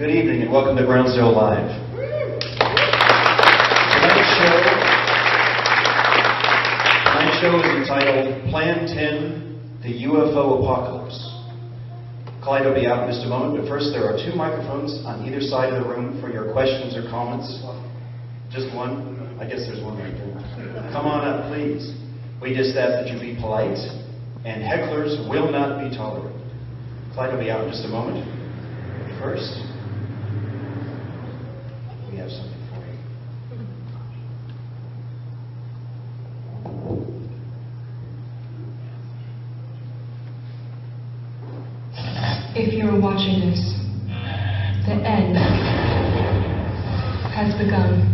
Good evening and welcome to Brownsville Live. Tonight's show is entitled Plan 10, the UFO Apocalypse. Clyde will be out in just a moment, but first there are two microphones on either side of the room for your questions or comments. Just one? I guess there's one right there. Come on up, please. We just ask that you be polite, and hecklers will not be tolerated. Clyde will be out in just a moment. But first, we have something for you. If you're watching this, the end has begun.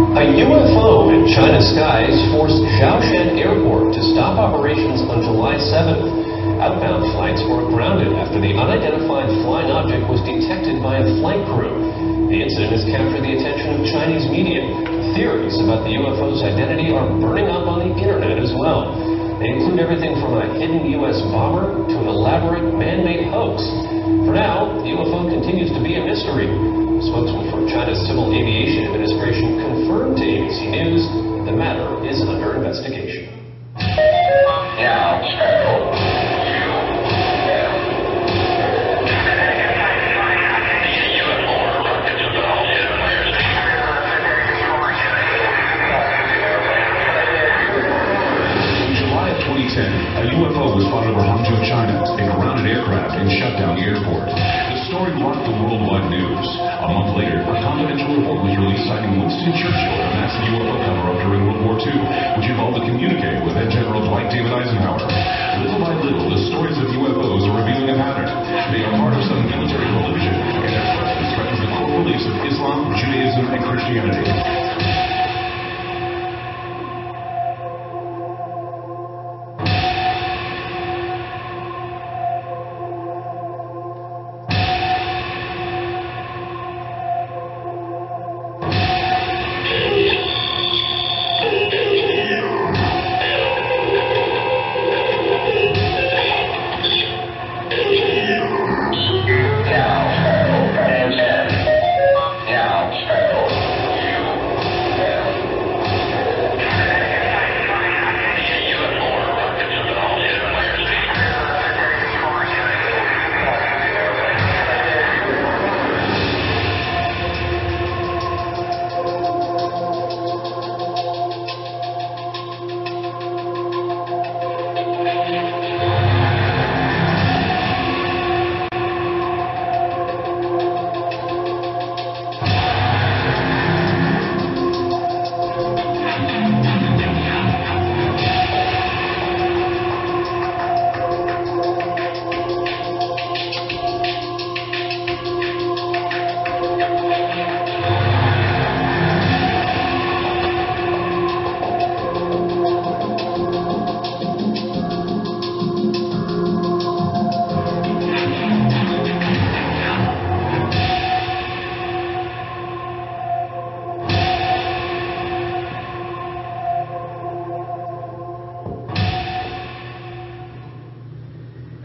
A UFO in China's skies forced Zhaoshan Airport to stop operations on July 7th. Outbound flights were grounded after the unidentified flying object was detected by a flight crew. The incident has captured the attention of Chinese media. Theories about the UFO's identity are burning up on the internet as well. They include everything from a hidden U.S. bomber to an elaborate man-made hoax. For now, the UFO continues to be a mystery. A spokesman for China's Civil Aviation Administration confirmed to ABC News the matter is under investigation. Now, a UFO was spotted over Hangzhou, China, in a grounded aircraft and shut down the airport. The story rocked the worldwide news. A month later, a confidential report was released citing Winston Churchill, a massive UFO cover-up during World War II, which involved a communique with then General Dwight David Eisenhower. Little by little, the stories of UFOs are revealing a pattern. They are part of some military collusion, and their presence threatens the core beliefs of Islam, Judaism, and Christianity.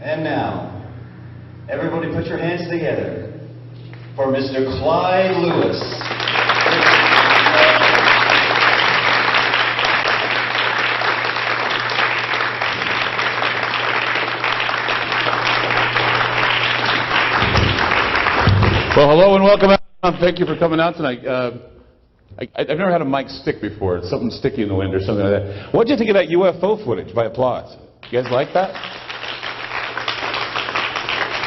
And now, everybody put your hands together for Mr. Clyde Lewis. Well, hello and welcome out. Thank you for coming out tonight. I've never had a mic stick before. It's something sticky in the wind or something like that. What did you think of that UFO footage by applause? You guys like that?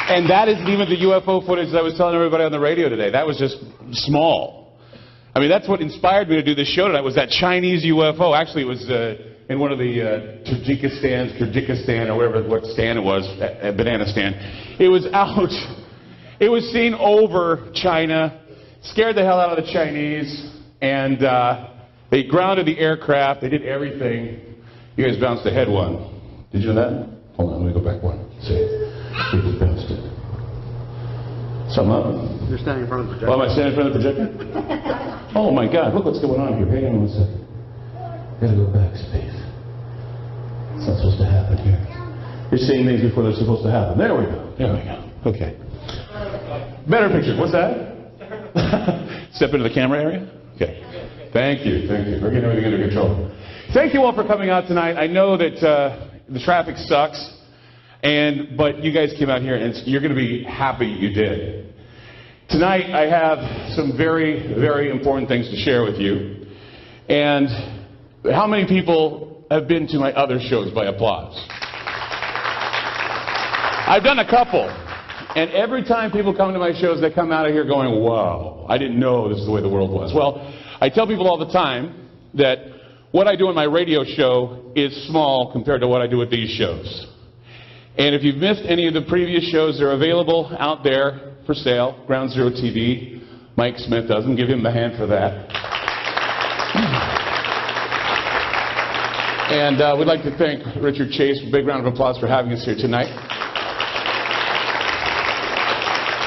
And that isn't even the UFO footage that I was telling everybody on the radio today. That was just small. I mean, that's what inspired me to do this show tonight, was that Chinese UFO. Actually, it was in one of the Kyrgyzstan, or whatever, what stand it was, a banana stand. It was out. It was seen over China, scared the hell out of the Chinese, and they grounded the aircraft. They did everything. You guys bounced ahead one. Did you know that? Hold on, let me go back one. See. We just bounced it. Something up? You're standing in front of the projector. Oh, am I standing in front of the projector? Oh my God, look what's going on here. Hang on one second. Gotta go back, Space. It's not supposed to happen here. You're seeing things before they're supposed to happen. There we go. There we go. Okay. Better picture. What's that? Step into the camera area? Okay. Thank you. Thank you. We're getting everything under control. Thank you all for coming out tonight. I know that the traffic sucks, but you guys came out here, and you're going to be happy you did. Tonight, I have some very, very important things to share with you. And how many people have been to my other shows by applause? I've done a couple. And every time people come to my shows, they come out of here going, wow, I didn't know this is the way the world was. Well, I tell people all the time that what I do on my radio show is small compared to what I do at these shows. And if you've missed any of the previous shows, they're available out there for sale. Ground Zero TV. Mike Smith does them. Give him a hand for that. And we'd like to thank Richard Chase. A big round of applause for having us here tonight.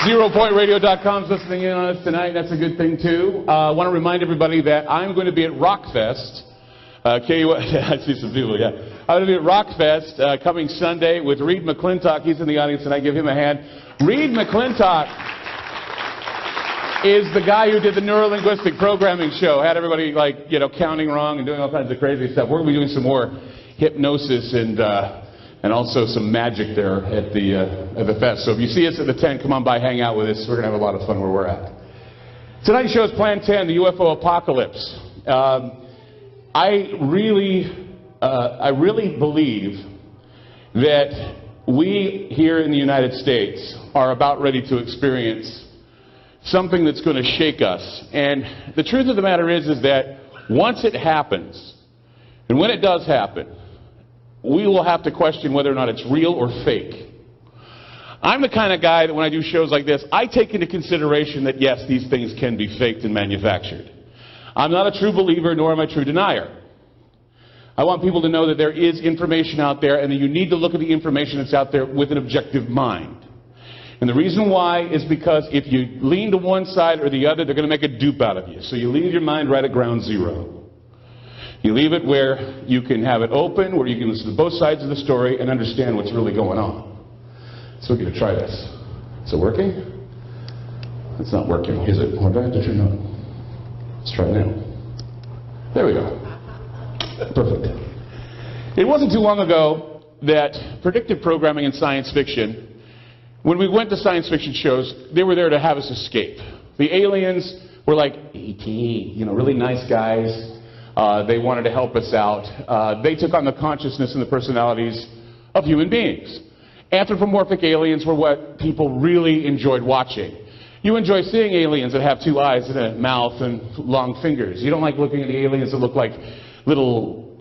ZeroPointRadio.com is listening in on us tonight. That's a good thing, too. I want to remind everybody that I'm going to be at Rockfest. I see some people, yeah. I'm going to be at Rockfest coming Sunday with Reed McClintock. He's in the audience, and I give him a hand. Reed McClintock is the guy who did the neurolinguistic programming show. Had everybody, counting wrong and doing all kinds of crazy stuff. We're going to be doing some more hypnosis and also some magic there at the fest. So if you see us at the tent, come on by, hang out with us. We're going to have a lot of fun where we're at. Tonight's show is Plan 10, the UFO apocalypse. I really believe that we here in the United States are about ready to experience something that's going to shake us. And the truth of the matter is that once it happens, and when it does happen, we will have to question whether or not it's real or fake. I'm the kind of guy that when I do shows like this, I take into consideration that, yes, these things can be faked and manufactured. I'm not a true believer, nor am I a true denier. I want people to know that there is information out there, and that you need to look at the information that's out there with an objective mind. And the reason why is because if you lean to one side or the other, they're going to make a dupe out of you. So you leave your mind right at ground zero. You leave it where you can have it open, where you can listen to both sides of the story and understand what's really going on. So we're going to try this. Is it working? It's not working. Is it? Or do I have to turn it on? Let's try it now. There we go. Perfect. It wasn't too long ago that predictive programming in science fiction, when we went to science fiction shows, they were there to have us escape. The aliens were like E.T., really nice guys. They wanted to help us out. They took on the consciousness and the personalities of human beings. Anthropomorphic aliens were what people really enjoyed watching. You enjoy seeing aliens that have two eyes and a mouth and long fingers. You don't like looking at the aliens that look like little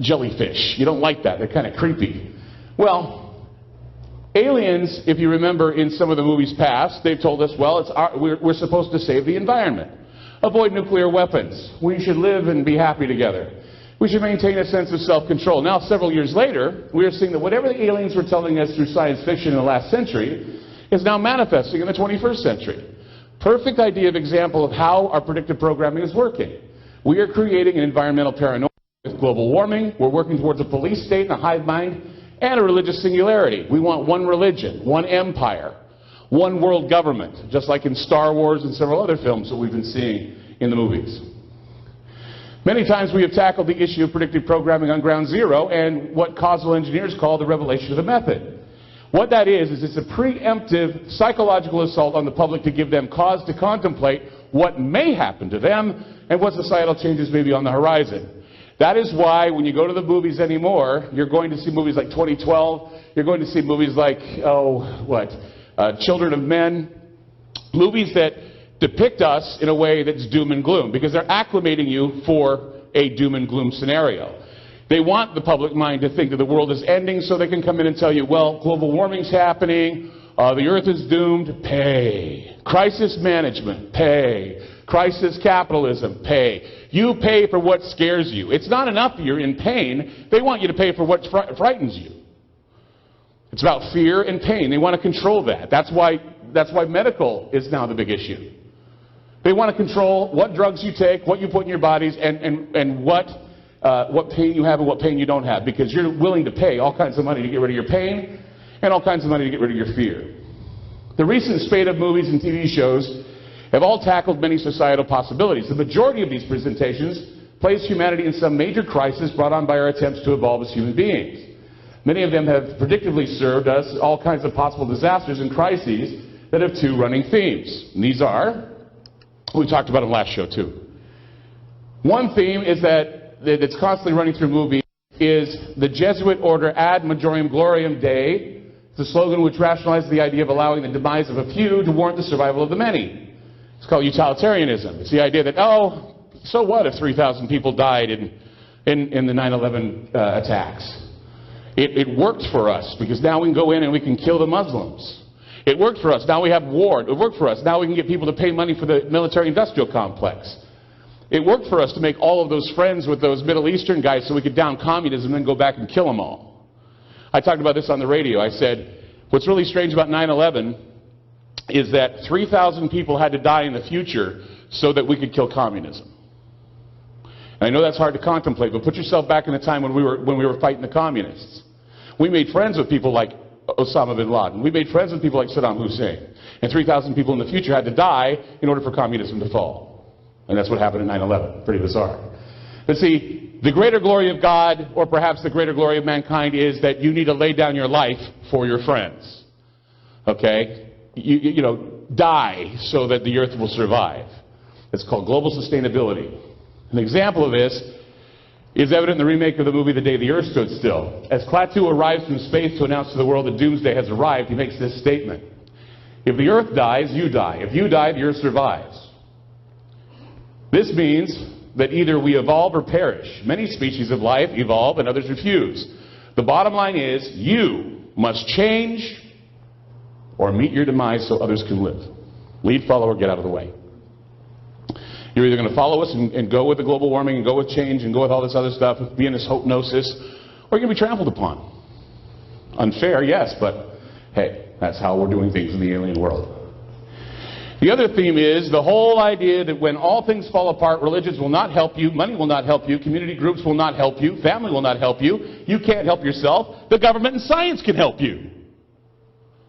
jellyfish. You don't like that. They're kind of creepy. Well, aliens, if you remember in some of the movies past, they've told us, well, we're supposed to save the environment. Avoid nuclear weapons. We should live and be happy together. We should maintain a sense of self-control. Now, several years later, we are seeing that whatever the aliens were telling us through science fiction in the last century is now manifesting in the 21st century. Perfect idea of example of how our predictive programming is working. We are creating an environmental paranoia with global warming. We're working towards a police state and a hive mind and a religious singularity. We want one religion, one empire, one world government, just like in Star Wars and several other films that we've been seeing in the movies. Many times we have tackled the issue of predictive programming on ground zero and what causal engineers call the revelation of the method. What that is it's a preemptive psychological assault on the public to give them cause to contemplate what may happen to them and what societal changes may be on the horizon. That is why when you go to the movies anymore, you're going to see movies like 2012, you're going to see movies like, Children of Men, movies that depict us in a way that's doom and gloom, because they're acclimating you for a doom and gloom scenario. They want the public mind to think that the world is ending so they can come in and tell you, well, global warming's happening, the earth is doomed, pay. Crisis management, pay. Crisis capitalism, pay. You pay for what scares you. It's not enough you're in pain. They want you to pay for what frightens you. It's about fear and pain. They want to control that. That's why medical is now the big issue. They want to control what drugs you take, what you put in your bodies, and what what pain you have and what pain you don't have, because you're willing to pay all kinds of money to get rid of your pain and all kinds of money to get rid of your fear. The recent spate of movies and TV shows have all tackled many societal possibilities. The majority of these presentations place humanity in some major crisis brought on by our attempts to evolve as human beings. Many of them have predictably served us all kinds of possible disasters and crises that have two running themes. And these are, we talked about in the last show too. One theme is that's constantly running through movies is the Jesuit order ad majorem gloriam Dei. It's a slogan which rationalizes the idea of allowing the demise of a few to warrant the survival of the many. It's called utilitarianism. It's the idea that, oh, so what if 3,000 people died in the 9/11 attacks? It worked for us because now we can go in and we can kill the Muslims. It worked for us. Now we have war. It worked for us. Now we can get people to pay money for the military-industrial complex. It worked for us to make all of those friends with those Middle Eastern guys so we could down communism and then go back and kill them all. I talked about this on the radio. I said, what's really strange about 9/11 is that 3,000 people had to die in the future so that we could kill communism. And I know that's hard to contemplate, but put yourself back in the time when we were fighting the communists. We made friends with people like Osama bin Laden. We made friends with people like Saddam Hussein. And 3,000 people in the future had to die in order for communism to fall. And that's what happened in 9/11. Pretty bizarre. But see, the greater glory of God, or perhaps the greater glory of mankind, is that you need to lay down your life for your friends. Okay? You know, die so that the earth will survive. It's called global sustainability. An example of this is evident in the remake of the movie The Day the Earth Stood Still. As Klaatu arrives from space to announce to the world that doomsday has arrived, he makes this statement. If the earth dies, you die. If you die, the earth survives. This means that either we evolve or perish. Many species of life evolve and others refuse. The bottom line is you must change or meet your demise so others can live. Lead, follow, or get out of the way. You're either going to follow us and go with the global warming and go with change and go with all this other stuff, be in this hope-gnosis, or you're going to be trampled upon. Unfair, yes, but hey, that's how we're doing things in the alien world. The other theme is the whole idea that when all things fall apart, religions will not help you, money will not help you, community groups will not help you, family will not help you, you can't help yourself, the government and science can help you.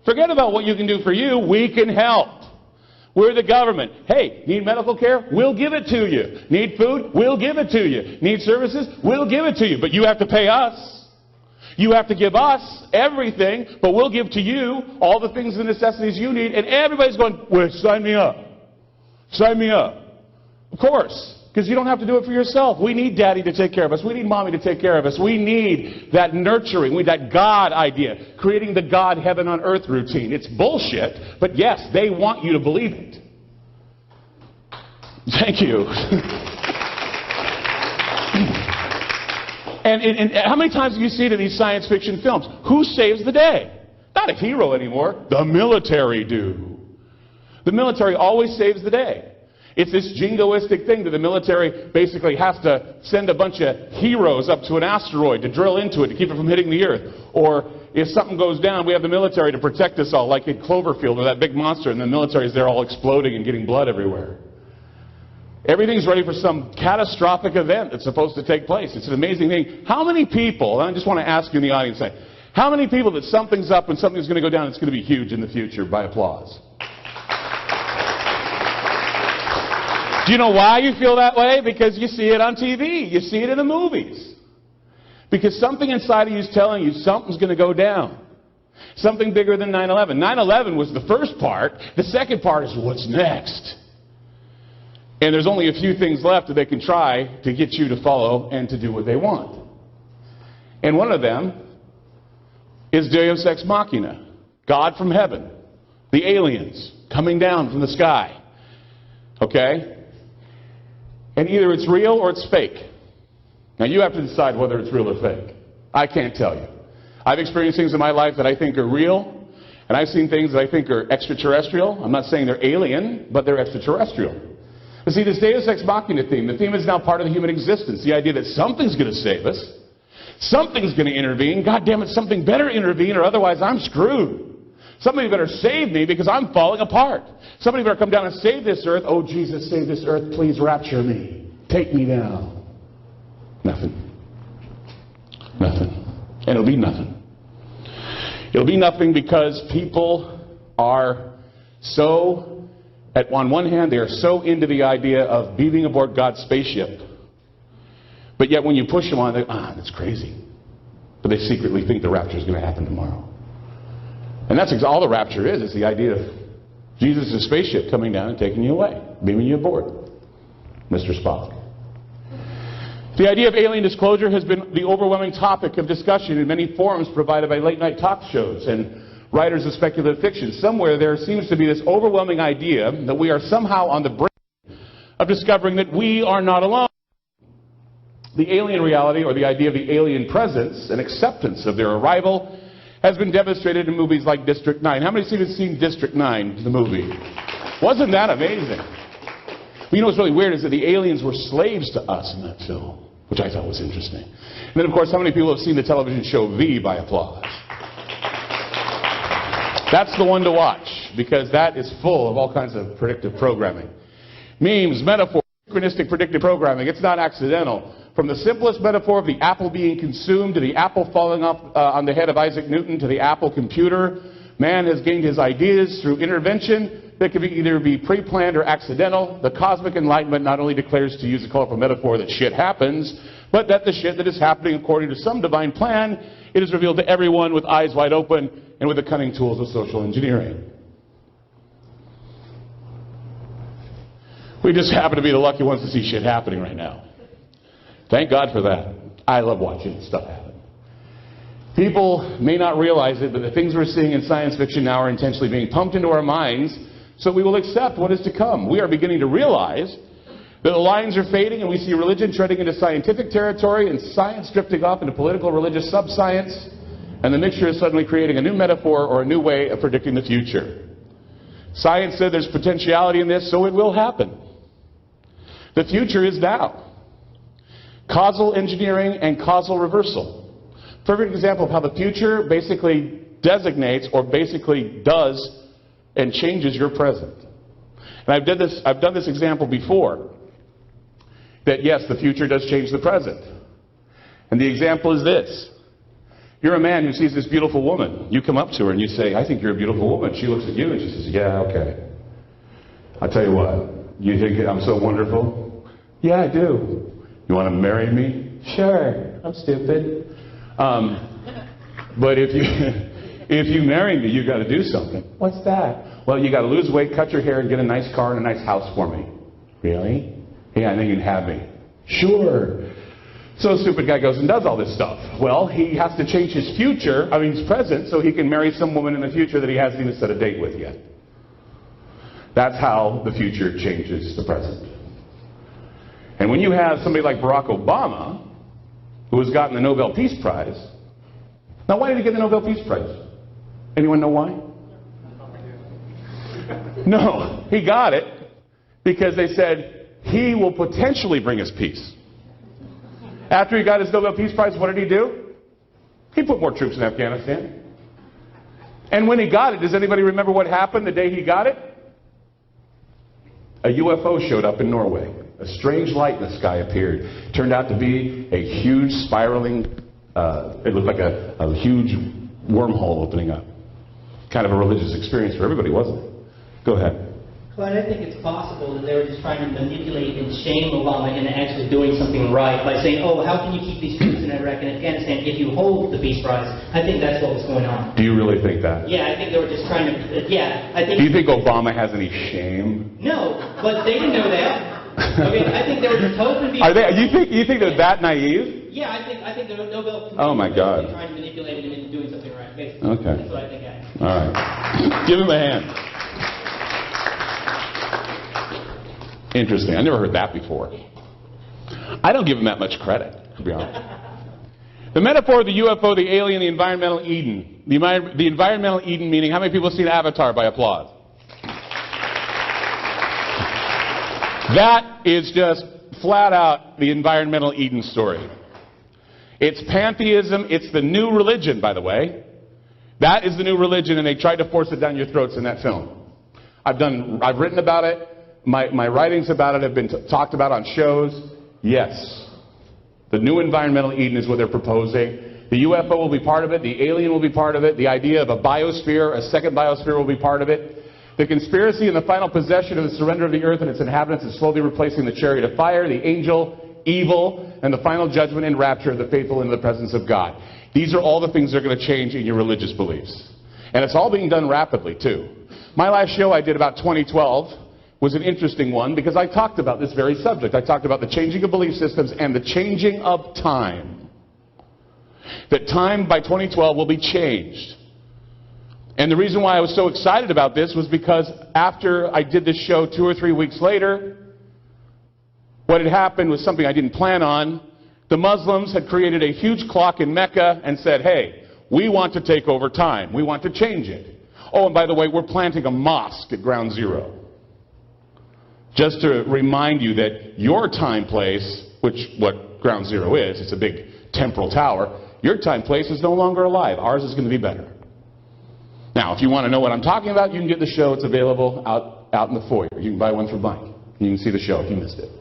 Forget about what you can do for you, we can help. We're the government. Hey, need medical care? We'll give it to you. Need food? We'll give it to you. Need services? We'll give it to you. But you have to pay us. You have to give us everything, but we'll give to you all the things and necessities you need. And everybody's going, well, sign me up. Sign me up. Of course, because you don't have to do it for yourself. We need daddy to take care of us. We need mommy to take care of us. We need that nurturing. We need that God idea. Creating the God heaven on earth routine. It's bullshit, but yes, they want you to believe it. Thank you. And how many times do you see it in these science fiction films? Who saves the day? Not a hero anymore. The military do. The military always saves the day. It's this jingoistic thing that the military basically has to send a bunch of heroes up to an asteroid to drill into it to keep it from hitting the earth. Or if something goes down, we have the military to protect us all, like in Cloverfield or that big monster, and the military is there all exploding and getting blood everywhere. Everything's ready for some catastrophic event that's supposed to take place. It's an amazing thing. How many people, and I just want to ask you in the audience, how many people that something's up and something's going to go down, it's going to be huge in the future by applause? Do you know why you feel that way? Because you see it on TV. You see it in the movies. Because something inside of you is telling you something's going to go down. Something bigger than 9/11. 9/11 was the first part. The second part is what's next. And there's only a few things left that they can try to get you to follow and to do what they want. And one of them is Deus Ex Machina. God from heaven. The aliens coming down from the sky. Okay? And either it's real or it's fake. Now you have to decide whether it's real or fake. I can't tell you. I've experienced things in my life that I think are real, and I've seen things that I think are extraterrestrial. I'm not saying they're alien, but they're extraterrestrial. But see, this Deus Ex Machina theme, the theme is now part of the human existence. The idea that something's going to save us, something's going to intervene. God damn it, something better intervene or otherwise I'm screwed. Somebody better save me because I'm falling apart. Somebody better come down and save this earth. Oh, Jesus, save this earth. Please rapture me. Take me now. Nothing. Nothing. And it'll be nothing. It'll be nothing because people are so, on one hand, they are so into the idea of beaming aboard God's spaceship. But yet when you push them on, that's crazy. But they secretly think the rapture is going to happen tomorrow. And that's all the rapture is the idea of Jesus' spaceship coming down and taking you away, beaming you aboard, Mr. Spock. The idea of alien disclosure has been the overwhelming topic of discussion in many forums provided by late-night talk shows and writers of speculative fiction. Somewhere there seems to be this overwhelming idea that we are somehow on the brink of discovering that we are not alone. The alien reality, or the idea of the alien presence and acceptance of their arrival, has been demonstrated in movies like District 9. How many have seen District 9, the movie? Wasn't that amazing? Well, you know what's really weird is that the aliens were slaves to us in that film, which I thought was interesting. And then, of course, how many people have seen the television show V by applause? That's the one to watch, because that is full of all kinds of predictive programming. Memes, metaphors, synchronistic predictive programming. It's not accidental. From the simplest metaphor of the apple being consumed to the apple falling off on the head of Isaac Newton to the Apple computer, man has gained his ideas through intervention that can either be pre-planned or accidental. The cosmic enlightenment not only declares, to use a colorful metaphor, that shit happens, but that the shit that is happening according to some divine plan, it is revealed to everyone with eyes wide open and with the cunning tools of social engineering. We just happen to be the lucky ones to see shit happening right now. Thank God for that. I love watching stuff happen. People may not realize it, but the things we're seeing in science fiction now are intentionally being pumped into our minds so we will accept what is to come. We are beginning to realize that the lines are fading and we see religion treading into scientific territory and science drifting off into political religious subscience, and the mixture is suddenly creating a new metaphor or a new way of predicting the future. Science said there's potentiality in this, so it will happen. The future is now. Causal engineering and causal reversal. Perfect example of how the future basically designates or basically does and changes your present. And I've done this example before. That yes, the future does change the present. And the example is this. You're a man who sees this beautiful woman. You come up to her and you say, I think you're a beautiful woman. She looks at you and she says, yeah, okay. I'll tell you what. You think I'm so wonderful? Yeah, I do. You want to marry me? Sure. I'm stupid. But if you marry me, you got to do something. What's that? Well, you got to lose weight, cut your hair, and get a nice car and a nice house for me. Really? Yeah, I think you can have me. Sure. So the stupid guy goes and does all this stuff. Well, he has to change his his present, so he can marry some woman in the future that he hasn't even set a date with yet. That's how the future changes the present. And when you have somebody like Barack Obama, who has gotten the Nobel Peace Prize. Now, why did he get the Nobel Peace Prize? Anyone know why? No, he got it because they said he will potentially bring us peace. After he got his Nobel Peace Prize, what did he do? He put more troops in Afghanistan. And when he got it, does anybody remember what happened the day he got it? A UFO showed up in Norway. A strange light in the sky appeared. Turned out to be a huge spiraling, it looked like a huge wormhole opening up. Kind of a religious experience for everybody, wasn't it? Go ahead. But I think it's possible that they were just trying to manipulate and shame Obama into actually doing something right by saying, oh, how can you keep these troops in Iraq and Afghanistan if you hold the peace prize? I think that's what was going on. Do you really think that? Yeah, I think they were just trying to, I think... Do you think Obama has any shame? No, but they didn't know that. I mean, I think they were just hoping... Are they? You think they're that naive? Yeah, I think the Nobel... Oh, my God. Trying to manipulate him into doing something right, basically. Okay. That's what I think happened. All right. Give him a hand. Interesting. I never heard that before. I don't give him that much credit, to be honest. The metaphor of the UFO, the alien, the environmental Eden. The environmental Eden meaning, how many people have seen Avatar by applause? That is just flat out the environmental Eden story. It's pantheism. It's the new religion, by the way. That is the new religion, and they tried to force it down your throats in that film. I've written about it. My writings about it have been talked about on shows. Yes, The new environmental Eden is what they're proposing. The UFO will be part of it. The alien will be part of it. The idea of a biosphere, a second biosphere, will be part of it. The conspiracy and the final possession of the surrender of the earth and its inhabitants is slowly replacing the chariot of fire, the angel, evil, and the final judgment and rapture of the faithful into the presence of God. These are all the things that are going to change in your religious beliefs. And it's all being done rapidly, too. My last show I did about 2012 was an interesting one because I talked about this very subject. I talked about the changing of belief systems and the changing of time. That time by 2012 will be changed. And the reason why I was so excited about this was because after I did this show 2 or 3 weeks later, what had happened was something I didn't plan on. The Muslims had created a huge clock in Mecca and said, hey, we want to take over time. We want to change it. Oh, and by the way, we're planting a mosque at Ground Zero. Just to remind you that your time place, which what Ground Zero is, it's a big temporal tower, your time place is no longer alive. Ours is going to be better. Now, if you want to know what I'm talking about, you can get the show. It's available out in the foyer. You can buy one for Mike. You can see the show if you missed it.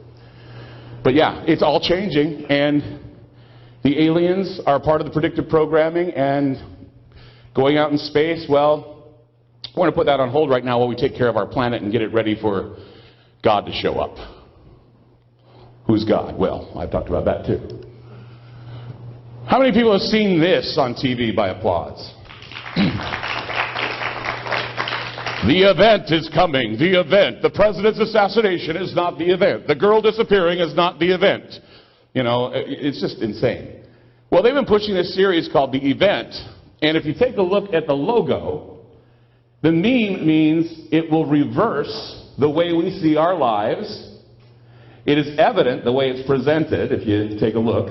But yeah, it's all changing, and the aliens are part of the predictive programming, and going out in space, well, I want to put that on hold right now while we take care of our planet and get it ready for God to show up. Who's God? Well, I've talked about that too. How many people have seen this on TV by applause? The event is coming. The event. The president's assassination is not the event. The girl disappearing is not the event. You know, it's just insane. Well, they've been pushing this series called The Event. And if you take a look at the logo, the meme means it will reverse the way we see our lives. It is evident the way it's presented. If you take a look,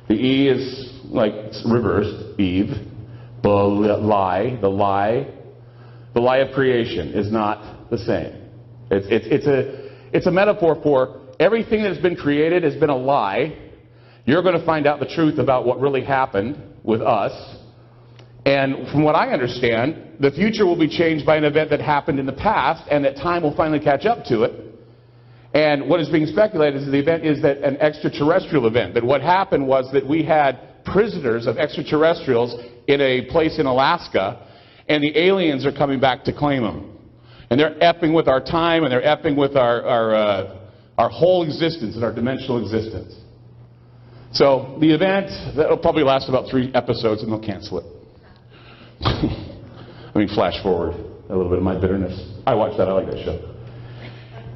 the E is like reversed. Eve. The lie of creation is not the same. It's a metaphor for everything that has been created has been a lie. You're going to find out the truth about what really happened with us. And from what I understand, the future will be changed by an event that happened in the past, and that time will finally catch up to it. And what is being speculated is the event is that an extraterrestrial event. That what happened was that we had prisoners of extraterrestrials in a place in Alaska, and the aliens are coming back to claim them. And they're effing with our time, and they're effing with our whole existence and our dimensional existence. So the event, that'll probably last about 3 episodes, and they'll cancel it. Let me flash forward a little bit of my bitterness. I watched that. I like that show.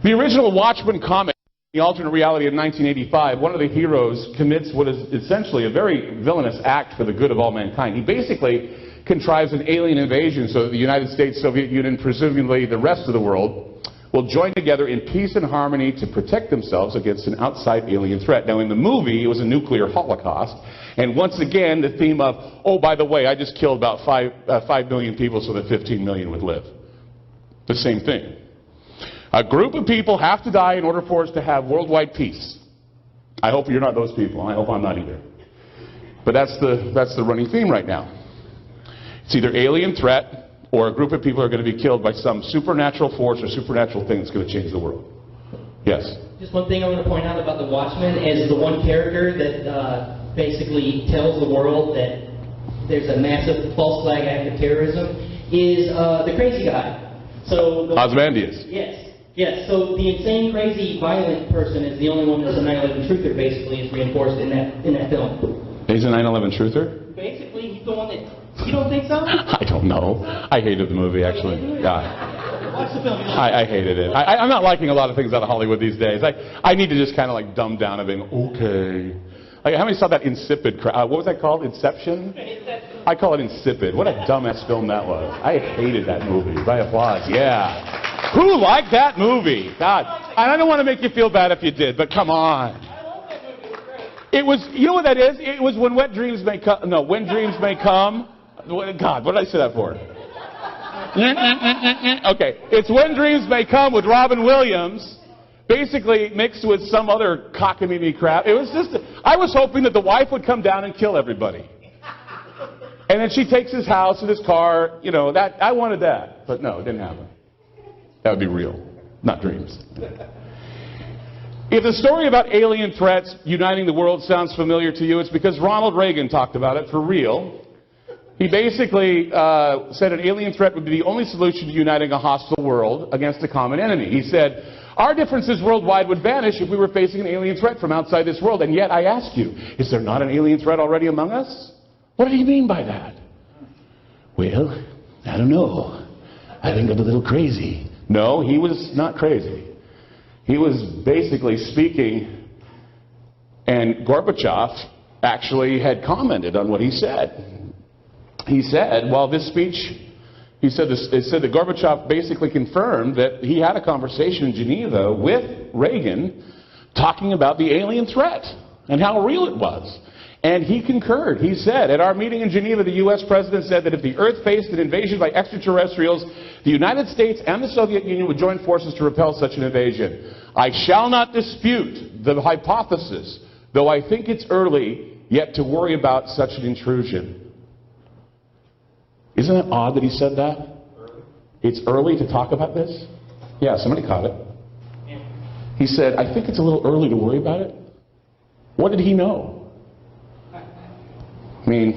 The original Watchmen comic, the alternate reality of 1985, one of the heroes commits what is essentially a very villainous act for the good of all mankind. He basically contrives an alien invasion so that the United States, Soviet Union, presumably the rest of the world, will join together in peace and harmony to protect themselves against an outside alien threat. Now, in the movie, it was a nuclear holocaust. And once again, the theme of, oh, by the way, I just killed about 5 million people so that 15 million would live. The same thing. A group of people have to die in order for us to have worldwide peace. I hope you're not those people. I hope I'm not either. But that's the running theme right now. It's either alien threat or a group of people are going to be killed by some supernatural force or supernatural thing that's going to change the world. Yes? Just one thing I want to point out about the Watchmen is the one character that basically tells the world that there's a massive false flag act of terrorism is the crazy guy. So Ozymandias. Yes, so the insane, crazy, violent person is the only one that's a 9/11 truther, basically, is reinforced in that film. He's a 9/11 truther? Basically, he's the one that... You don't think so? I don't know. I hated the movie, actually. Yeah. Watch the film. I hated it. I'm not liking a lot of things out of Hollywood these days. I need to just kind of like dumb down and being, okay. Like, how many saw that insipid what was that called? Inception? I call it insipid. What a dumbass film that was. I hated that movie. By applause. Yeah. Who liked that movie? God. And I don't want to make you feel bad if you did, but come on. It was, you know what that is? It was When Wet Dreams May Come. No, When Dreams May Come. God, what did I say that for? Okay. It's When Dreams May Come with Robin Williams. Basically mixed with some other cockamamie crap. It was just, I was hoping that the wife would come down and kill everybody. And then she takes his house and his car, you know, that, I wanted that. But no, it didn't happen. That would be real, not dreams. If the story about alien threats uniting the world sounds familiar to you, it's because Ronald Reagan talked about it for real. He basically said an alien threat would be the only solution to uniting a hostile world against a common enemy. He said, our differences worldwide would vanish if we were facing an alien threat from outside this world. And yet I ask you, is there not an alien threat already among us? What did he mean by that? Well, I don't know. I think I'm a little crazy. No, he was not crazy. He was basically speaking, and Gorbachev actually had commented on what he said. He said, well, this speech, it said that Gorbachev basically confirmed that he had a conversation in Geneva with Reagan talking about the alien threat and how real it was. And he concurred. He said, at our meeting in Geneva, the U.S. president said that if the Earth faced an invasion by extraterrestrials, the United States and the Soviet Union would join forces to repel such an invasion. I shall not dispute the hypothesis, though I think it's early yet to worry about such an intrusion. Isn't it odd that he said that? It's early to talk about this? Yeah, somebody caught it. He said, I think it's a little early to worry about it. What did he know? I mean,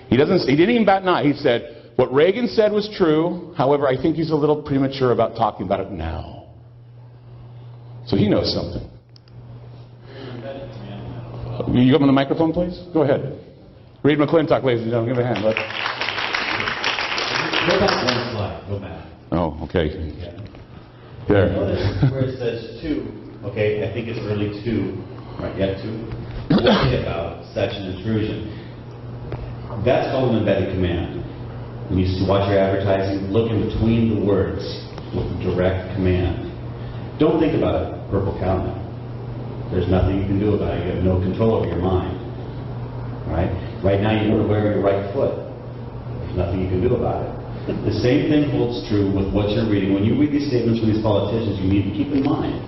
he didn't even bat an eye. He said, what Reagan said was true, however, I think he's a little premature about talking about it now. So he knows something. You go on the microphone, please? Go ahead. Reed McClintock, ladies and gentlemen, give him a hand. Go back one slide. Go back. Oh, okay. Yeah. There. Notice where it says to, okay, I think it's early to, right, yet to, worry about such an intrusion. That's called an embedded command. When you watch your advertising, look in between the words with direct command. Don't think about it, purple cow now. There's nothing you can do about it. You have no control over your mind. Right? Right now you want to wear your right foot. There's nothing you can do about it. The same thing holds true with what you're reading. When you read these statements from these politicians, you need to keep in mind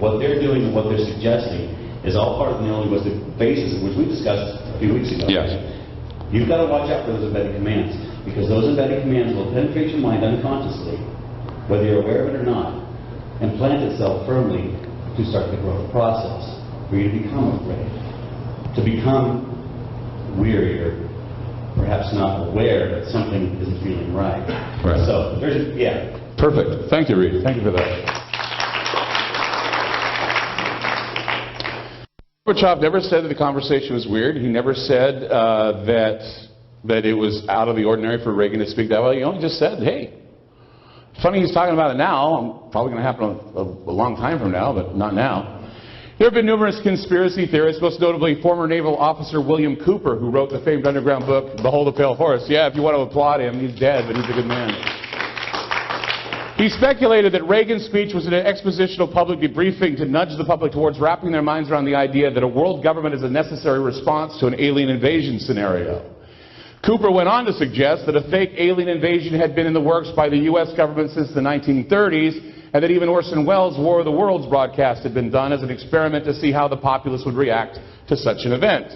what they're doing and what they're suggesting is all part of the linguistic basis, which we discussed a few weeks ago. Yes. You've got to watch out for those embedded commands, because those embedded commands will penetrate your mind unconsciously, whether you're aware of it or not, and plant itself firmly to start the growth process, for you to become afraid, to become weary, or perhaps not aware that something isn't feeling right. Right. So, yeah. Perfect. Thank you, Reed. Thank you for that. Gorbachev never said that the conversation was weird. He never said that it was out of the ordinary for Reagan to speak that way. He only just said, hey, funny he's talking about it now. Probably going to happen a long time from now, but not now. There have been numerous conspiracy theorists, most notably former naval officer William Cooper, who wrote the famed underground book, Behold the Pale Horse. Yeah, if you want to applaud him, he's dead, but he's a good man. He speculated that Reagan's speech was an expositional public debriefing to nudge the public towards wrapping their minds around the idea that a world government is a necessary response to an alien invasion scenario. Cooper went on to suggest that a fake alien invasion had been in the works by the U.S. government since the 1930s, and that even Orson Welles' War of the Worlds broadcast had been done as an experiment to see how the populace would react to such an event.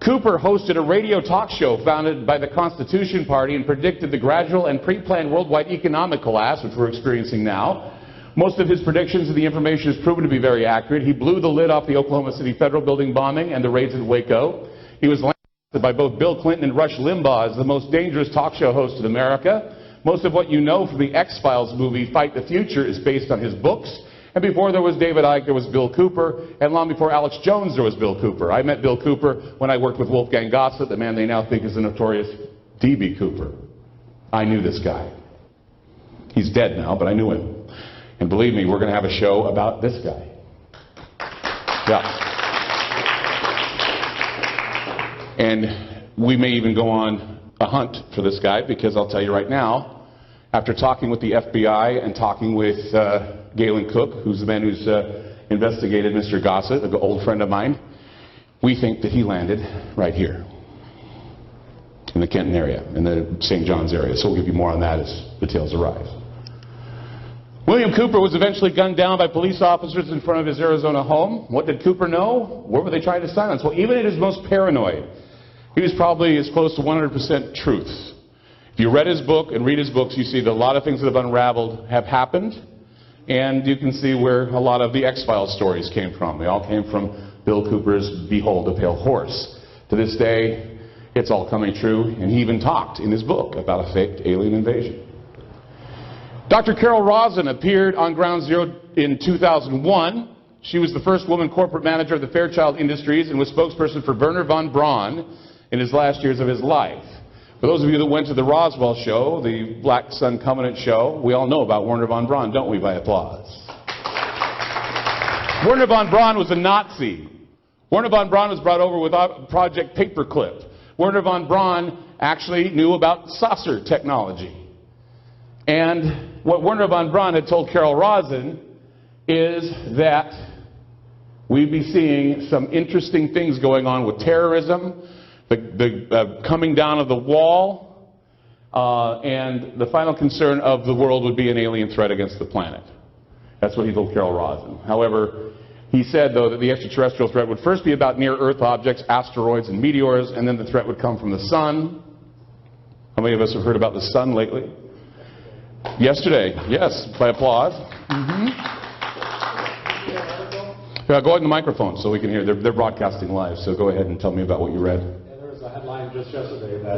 Cooper hosted a radio talk show founded by the Constitution Party and predicted the gradual and pre-planned worldwide economic collapse, which we're experiencing now. Most of his predictions and the information has proven to be very accurate. He blew the lid off the Oklahoma City Federal Building bombing and the raids at Waco. He was lambasted by both Bill Clinton and Rush Limbaugh as the most dangerous talk show host in America. Most of what you know from the X-Files movie Fight the Future is based on his books. And before there was David Icke, there was Bill Cooper. And long before Alex Jones, there was Bill Cooper. I met Bill Cooper when I worked with Wolfgang Gossett, the man they now think is the notorious D.B. Cooper. I knew this guy. He's dead now, but I knew him. And believe me, we're going to have a show about this guy. Yeah. And we may even go on a hunt for this guy, because I'll tell you right now, after talking with the FBI and talking with Galen Cook, who's the man who's investigated Mr. Gossett, an old friend of mine, we think that he landed right here in the Kenton area, in the St. John's area. So we'll give you more on that as details arrive. William Cooper was eventually gunned down by police officers in front of his Arizona home. What did Cooper know? What were they trying to silence? Well, even at his most paranoid, he was probably as close to 100% truth. If you read his book and read his books, you see that a lot of things that have unraveled have happened, And you can see where a lot of the X-Files stories came from. They all came from Bill Cooper's Behold a Pale Horse. To this day, it's all coming true, and he even talked in his book about a faked alien invasion. Dr. Carol Rosin appeared on Ground Zero in 2001. She was the first woman corporate manager of the Fairchild Industries and was spokesperson for Wernher von Braun in his last years of his life. For those of you that went to the Roswell show, the Black Sun Covenant show, we all know about Wernher von Braun, don't we, by applause? Wernher von Braun was a Nazi. Wernher von Braun was brought over with Project Paperclip. Wernher von Braun actually knew about saucer technology. And what Wernher von Braun had told Carol Rosin is that we'd be seeing some interesting things going on with terrorism, the coming down of the wall, and the final concern of the world would be an alien threat against the planet. That's what he told Carol Rosin. However, he said, though, that the extraterrestrial threat would first be about near-Earth objects, asteroids, and meteors, and then the threat would come from the sun. How many of us have heard about the sun lately? Yesterday, yes, by applause. Go ahead in the microphone so we can hear. They're broadcasting live, so go ahead and tell me about what you read. Yeah, there was a headline just yesterday that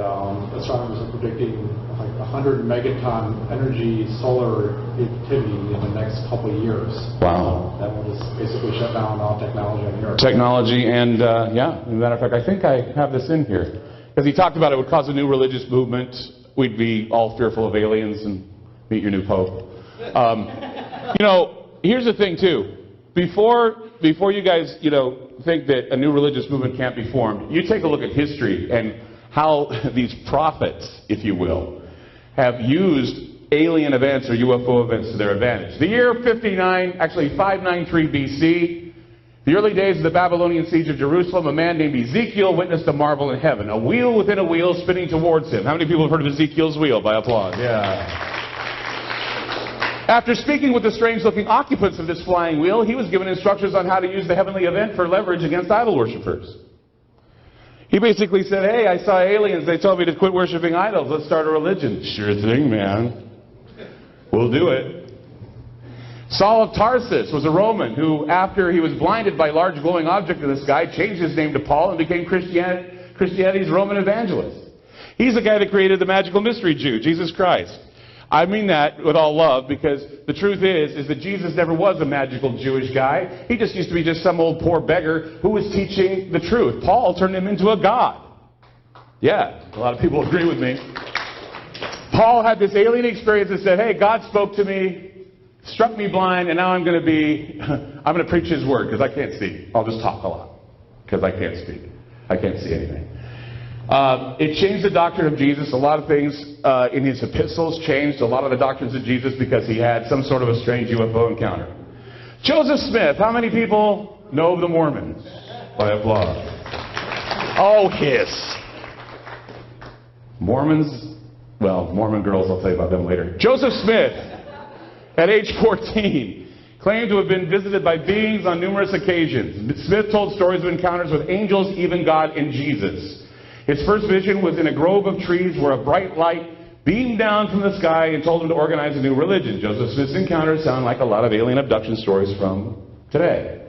astronomers are predicting like 100 megaton energy solar activity in the next couple of years. Wow. That will just basically shut down all technology on the Earth. Technology and, yeah, as a matter of fact, I think I have this in here. Because he talked about it would cause a new religious movement. We'd be all fearful of aliens and meet your new pope. You know, here's the thing, too. Before you guys, think that a new religious movement can't be formed, you take a look at history and how these prophets, if you will, have used alien events or UFO events to their advantage. The year 593 BC, the early days of the Babylonian siege of Jerusalem, a man named Ezekiel witnessed a marvel in heaven, a wheel within a wheel spinning towards him. How many people have heard of Ezekiel's wheel? By applause. Yeah. After speaking with the strange-looking occupants of this flying wheel, he was given instructions on how to use the heavenly event for leverage against idol worshippers. He basically said, hey, I saw aliens. They told me to quit worshiping idols. Let's start a religion. Sure thing, man. We'll do it. Saul of Tarsus was a Roman who, after he was blinded by a large glowing object in the sky, changed his name to Paul and became Christianity's Roman evangelist. He's the guy that created the magical mystery Jew, Jesus Christ. I mean that with all love, because the truth is that Jesus never was a magical Jewish guy. He just used to be just some old poor beggar who was teaching the truth. Paul turned him into a god. Yeah, a lot of people agree with me. Paul had this alien experience that said, hey, God spoke to me, struck me blind, and now I'm going to preach his word because I can't see. I'll just talk a lot because I can't speak. I can't see anything. It changed the doctrine of Jesus. A lot of things in his epistles changed a lot of the doctrines of Jesus because he had some sort of a strange UFO encounter. Joseph Smith. How many people know of the Mormons? By applause. Oh, hiss. Mormons, well, Mormon girls, I'll tell you about them later. Joseph Smith, at age 14, claimed to have been visited by beings on numerous occasions. Smith told stories of encounters with angels, even God, and Jesus. His first vision was in a grove of trees where a bright light beamed down from the sky and told him to organize a new religion. Joseph Smith's encounters sound like a lot of alien abduction stories from today.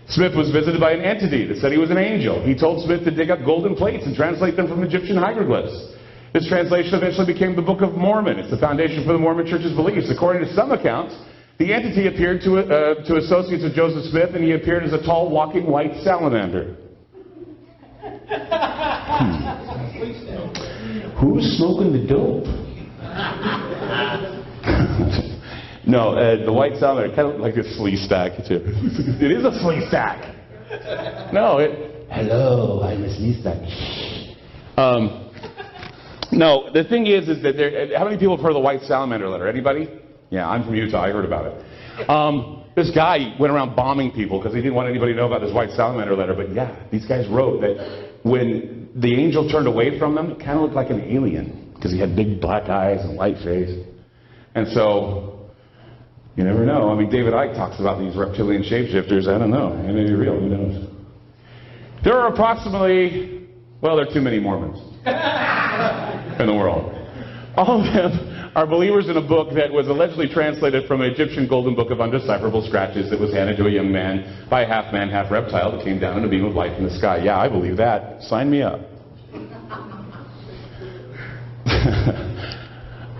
Smith was visited by an entity that said he was an angel. He told Smith to dig up golden plates and translate them from Egyptian hieroglyphs. This translation eventually became the Book of Mormon. It's the foundation for the Mormon Church's beliefs. According to some accounts, the entity appeared to associates of Joseph Smith, and he appeared as a tall, walking white salamander. Who's smoking the dope? No, the white salamander, kind of like a flea stack, too. It is a flea stack. No, hello, I'm a flea stack. No, the thing is that how many people have heard of the white salamander letter? Anybody? Yeah, I'm from Utah. I heard about it. This guy went around bombing people because he didn't want anybody to know about this white salamander letter. But yeah, these guys wrote that when the angel turned away from them, it kind of looked like an alien because he had big black eyes and white face. And so, you never know. I mean, David Icke talks about these reptilian shapeshifters. I don't know. They may be real. Who knows? There are approximately, well, there are too many Mormons in the world. All of them are believers in a book that was allegedly translated from an Egyptian golden book of undecipherable scratches that was handed to a young man by a half man, half reptile that came down in a beam of light from the sky. Yeah, I believe that. Sign me up.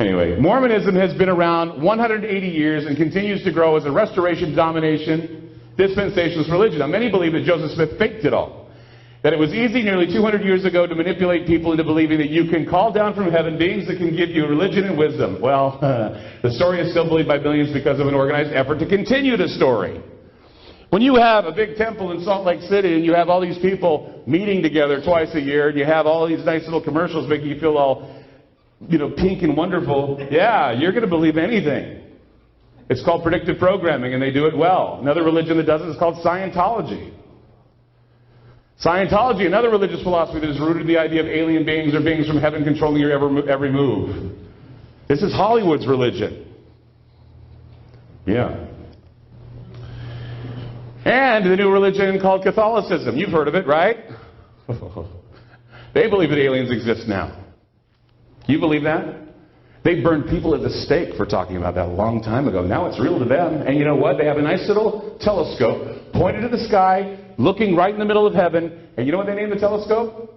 Anyway, Mormonism has been around 180 years and continues to grow as a restoration, domination, dispensationalist religion. Now, many believe that Joseph Smith faked it all. That it was easy nearly 200 years ago to manipulate people into believing that you can call down from heaven beings that can give you religion and wisdom. Well, the story is still believed by millions because of an organized effort to continue the story. When you have a big temple in Salt Lake City and you have all these people meeting together twice a year and you have all these nice little commercials making you feel all, pink and wonderful, yeah, you're going to believe anything. It's called predictive programming, and they do it well. Another religion that does it is called Scientology. Scientology, another religious philosophy that is rooted in the idea of alien beings or beings from heaven controlling your every move. This is Hollywood's religion. Yeah. And the new religion called Catholicism. You've heard of it, right? They believe that aliens exist now. You believe that? They burned people at the stake for talking about that a long time ago. Now it's real to them. And you know what? They have a nice little telescope pointed to the sky, looking right in the middle of heaven. And you know what they named the telescope?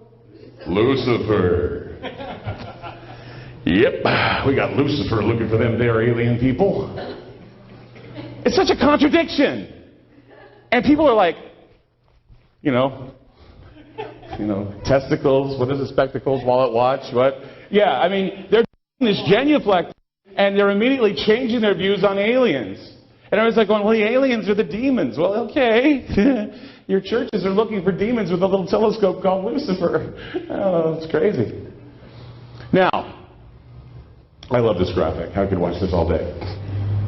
Lucifer. Yep, we got Lucifer looking for them there alien people. It's such a contradiction. And people are like, testicles, what is it, spectacles, wallet watch, what? Yeah, I mean, they're doing this genuflect, and they're immediately changing their views on aliens. And I was like going, well, the aliens are the demons. Well, okay. Your churches are looking for demons with a little telescope called Lucifer. Oh, it's crazy. Now, I love this graphic. I could watch this all day.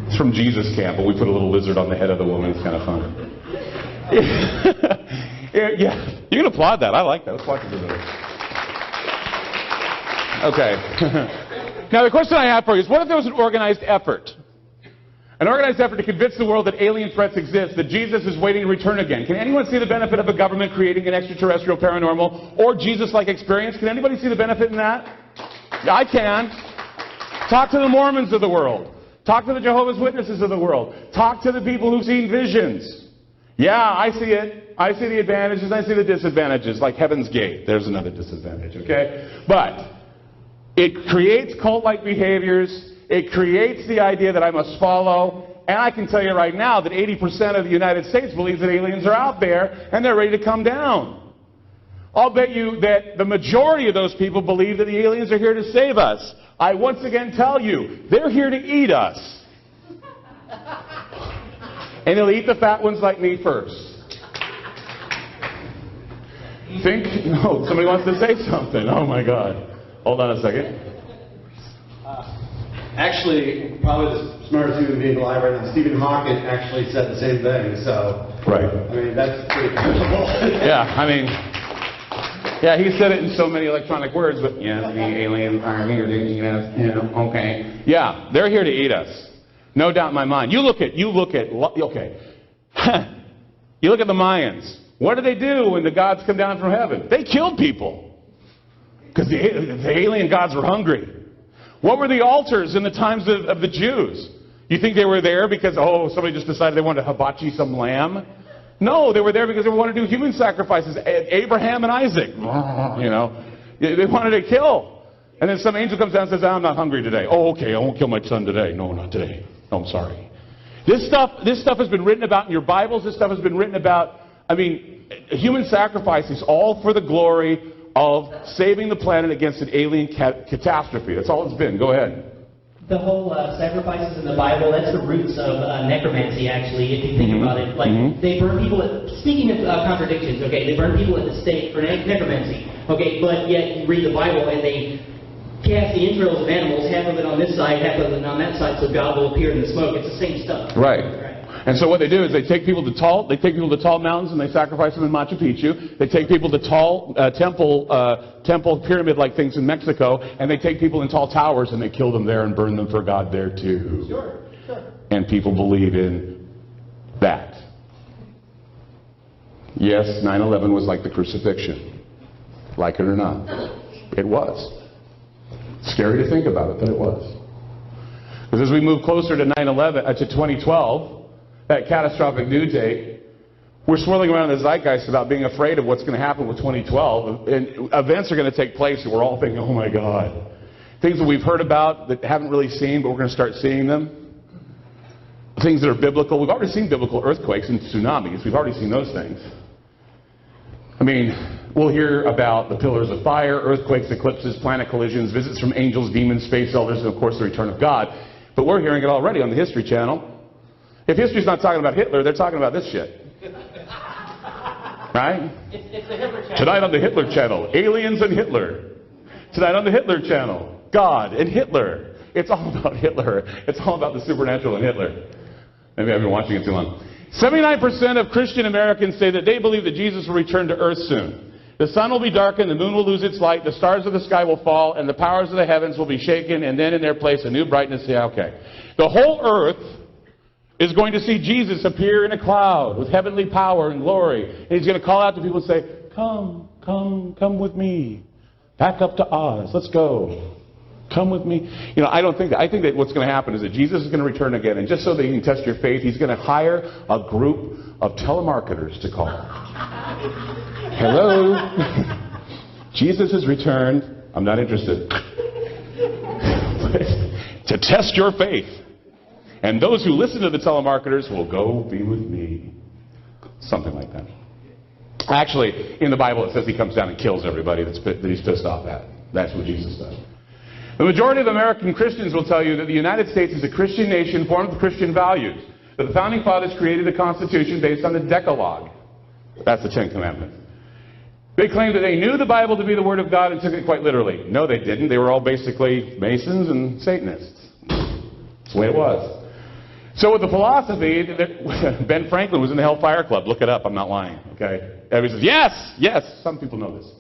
It's from Jesus Camp, but we put a little lizard on the head of the woman. It's kind of fun. Yeah, you can applaud that. I like that. Let's watch it for a minute. Okay. Now, the question I have for you is, what if there was an organized effort? An organized effort to convince the world that alien threats exist, that Jesus is waiting to return again. Can anyone see the benefit of a government creating an extraterrestrial, paranormal, or Jesus-like experience? Can anybody see the benefit in that? Yeah, I can. Talk to the Mormons of the world. Talk to the Jehovah's Witnesses of the world. Talk to the people who've seen visions. Yeah, I see it. I see the advantages. I see the disadvantages, like Heaven's Gate. There's another disadvantage, okay? But it creates cult-like behaviors. It creates the idea that I must follow. And I can tell you right now that 80% of the United States believes that aliens are out there and they're ready to come down. I'll bet you that the majority of those people believe that the aliens are here to save us. I once again tell you, they're here to eat us. And they'll eat the fat ones like me first. No, somebody wants to say something. Oh my God. Hold on a second. Actually, probably the smartest human being alive right now, Stephen Hawking, actually said the same thing. So, right. I mean, that's pretty comfortable. Yeah, I mean, yeah, he said it in so many electronic words, but yes, the aliens are here to eat us. Okay. Yeah, they're here to eat us. No doubt in my mind. You look at you look at the Mayans. What did they do when the gods come down from heaven? They killed people. Because the alien gods were hungry. What were the altars in the times of the Jews? You think they were there because, somebody just decided they wanted to hibachi some lamb? No, they were there because they wanted to do human sacrifices. Abraham and Isaac. They wanted to kill. And then some angel comes down and says, I'm not hungry today. Oh, okay, I won't kill my son today. No, not today. No, I'm sorry. This stuff has been written about in your Bibles. This stuff has been written about, human sacrifice is all for the glory of saving the planet against an alien catastrophe. That's all it's been. Go ahead. The whole sacrifices in the Bible, that's the roots of necromancy, actually, if you think about it. Like, they burn people speaking of contradictions, okay, they burn people at the stake for necromancy, okay, but yet you read the Bible and they cast the entrails of animals, half of it on this side, half of it on that side, so God will appear in the smoke. It's the same stuff. Right. And so what they do is they take people to tall mountains and they sacrifice them in Machu Picchu. They take people to tall temple pyramid-like things in Mexico, and they take people in tall towers and they kill them there and burn them for God there too. Sure. And people believe in that. Yes, 9/11 was like the crucifixion. Like it or not. It was. Scary to think about it, but it was. Because as we move closer to 2012, that catastrophic due date, we're swirling around in the zeitgeist about being afraid of what's going to happen with 2012. And events are going to take place and we're all thinking, oh my God. Things that we've heard about that haven't really seen, but we're going to start seeing them. Things that are biblical. We've already seen biblical earthquakes and tsunamis. We've already seen those things. I mean, we'll hear about the pillars of fire, earthquakes, eclipses, planet collisions, visits from angels, demons, space elders, and of course the return of God. But we're hearing it already on the History Channel. If history's not talking about Hitler, they're talking about this shit. Right? It's the Hitler channel. Tonight on the Hitler Channel, aliens and Hitler. Tonight on the Hitler Channel, God and Hitler. It's all about Hitler. It's all about the supernatural and Hitler. Maybe I've been watching it too long. 79% of Christian Americans say that they believe that Jesus will return to earth soon. The sun will be darkened, the moon will lose its light, the stars of the sky will fall, and the powers of the heavens will be shaken, and then in their place a new brightness. Yeah, okay. The whole earth is going to see Jesus appear in a cloud with heavenly power and glory. And he's going to call out to people and say, come, come, come with me. Back up to Oz. Let's go. Come with me. You know, I don't think that. I think that what's going to happen is that Jesus is going to return again. And just so that he can test your faith, he's going to hire a group of telemarketers to call. Hello. Jesus has returned. I'm not interested. To test your faith. And those who listen to the telemarketers will go be with me. Something like that. Actually, in the Bible it says he comes down and kills everybody that he's pissed off at. That's what Jesus does. The majority of American Christians will tell you that the United States is a Christian nation formed with Christian values. That the Founding Fathers created a Constitution based on the Decalogue. That's the Ten Commandments. They claim that they knew the Bible to be the Word of God and took it quite literally. No, they didn't. They were all basically Masons and Satanists. That's the way it was. So with the philosophy that Ben Franklin was in the Hellfire Club. Look it up. I'm not lying. Okay. Everybody says, yes, yes. Some people know this.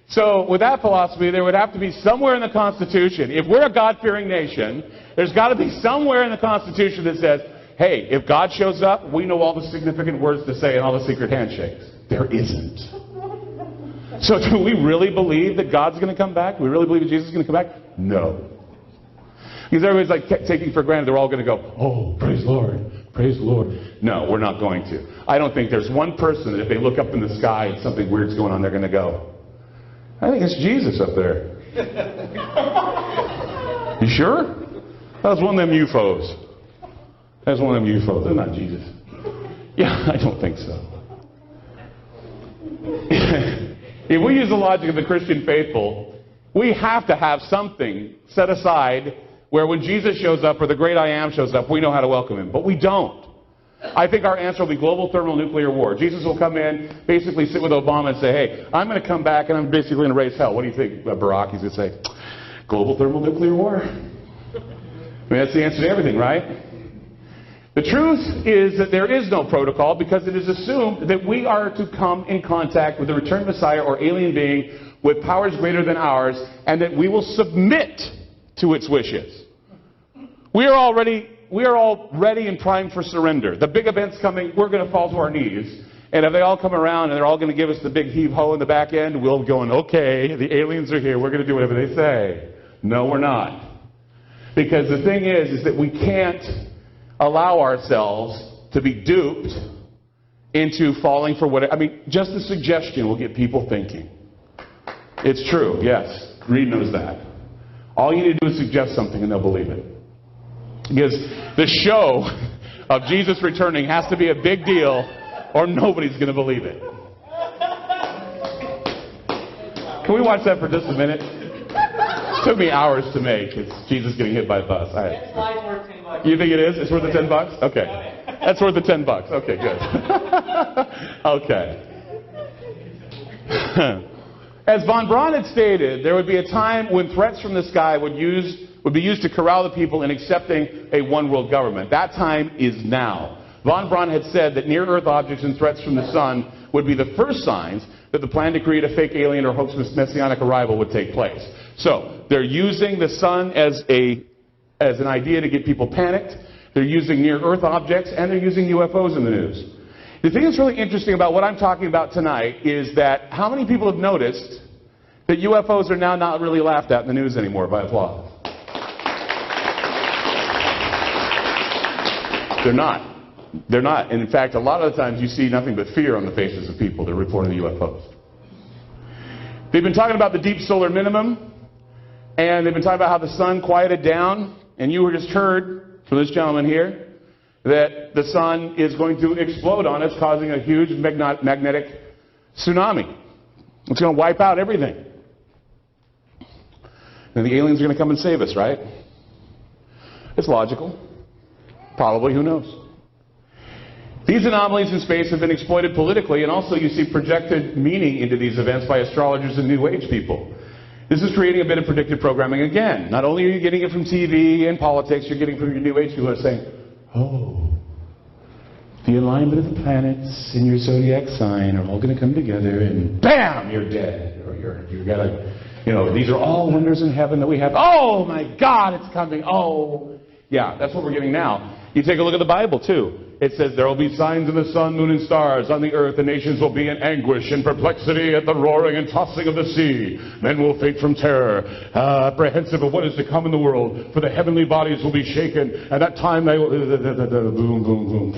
So with that philosophy, there would have to be somewhere in the Constitution, if we're a God-fearing nation, there's got to be somewhere in the Constitution that says, hey, if God shows up, we know all the significant words to say and all the secret handshakes. There isn't. So do we really believe that God's going to come back? Do we really believe that Jesus is going to come back? No. Because everybody's like taking for granted they're all going to go, oh, praise the Lord, praise the Lord. No, we're not going to. I don't think there's one person that if they look up in the sky and something weird's going on, they're going to go, I think it's Jesus up there. You sure? That was one of them UFOs. That's one of them UFOs. They're not Jesus. Yeah, I don't think so. If we use the logic of the Christian faithful, we have to have something set aside where when Jesus shows up or the great I Am shows up, we know how to welcome him. But we don't. I think our answer will be global thermonuclear war. Jesus will come in, basically sit with Obama and say, hey, I'm going to come back and I'm basically going to raise hell. What do you think, Barack? He's going to say, global thermonuclear war? I mean, that's the answer to everything, right? The truth is that there is no protocol because it is assumed that we are to come in contact with the returned Messiah or alien being with powers greater than ours and that we will submit to its wishes. We are all ready and primed for surrender. The big event's coming, we're going to fall to our knees. And if they all come around and they're all going to give us the big heave-ho in the back end, we'll be going, okay, the aliens are here, we're going to do whatever they say. No, we're not. Because the thing is that we can't allow ourselves to be duped into falling for whatever. I mean, just the suggestion will get people thinking. It's true, yes. Reed knows that. All you need to do is suggest something and they'll believe it. Because the show of Jesus returning has to be a big deal or nobody's going to believe it. Can we watch that for just a minute? It took me hours to make. It's Jesus getting hit by a bus. That slide's worth $10. You think it is? It's worth the $10? Okay. That's worth the $10. Okay, good. Okay. As von Braun had stated, there would be a time when threats from the sky would be used to corral the people in accepting a one-world government. That time is now. Von Braun had said that near-Earth objects and threats from the sun would be the first signs that the plan to create a fake alien or hoax messianic arrival would take place. So, they're using the sun as an idea to get people panicked. They're using near-Earth objects, and they're using UFOs in the news. The thing that's really interesting about what I'm talking about tonight is that how many people have noticed that UFOs are now not really laughed at in the news anymore by applause? They're not. They're not. And in fact, a lot of the times you see nothing but fear on the faces of people that are reporting the UFOs. They've been talking about the deep solar minimum, and they've been talking about how the sun quieted down, and you just heard from this gentleman here that the sun is going to explode on us, causing a huge magnetic tsunami. It's going to wipe out everything. And the aliens are going to come and save us, right? It's logical. Probably, who knows? These anomalies in space have been exploited politically, and also you see projected meaning into these events by astrologers and New Age people. This is creating a bit of predictive programming again. Not only are you getting it from TV and politics, you're getting it from your New Age people who are saying, oh, the alignment of the planets in your zodiac sign are all going to come together, and bam, you're dead. Or you're gonna, you know, these are all wonders in heaven that we have. Oh my God, it's coming. Oh, yeah, that's what we're getting now. You take a look at the Bible too. It says there will be signs in the sun, moon, and stars. On the earth, the nations will be in anguish and perplexity at the roaring and tossing of the sea. Men will faint from terror, apprehensive of what is to come in the world. For the heavenly bodies will be shaken. At that time, they will boom, boom, boom,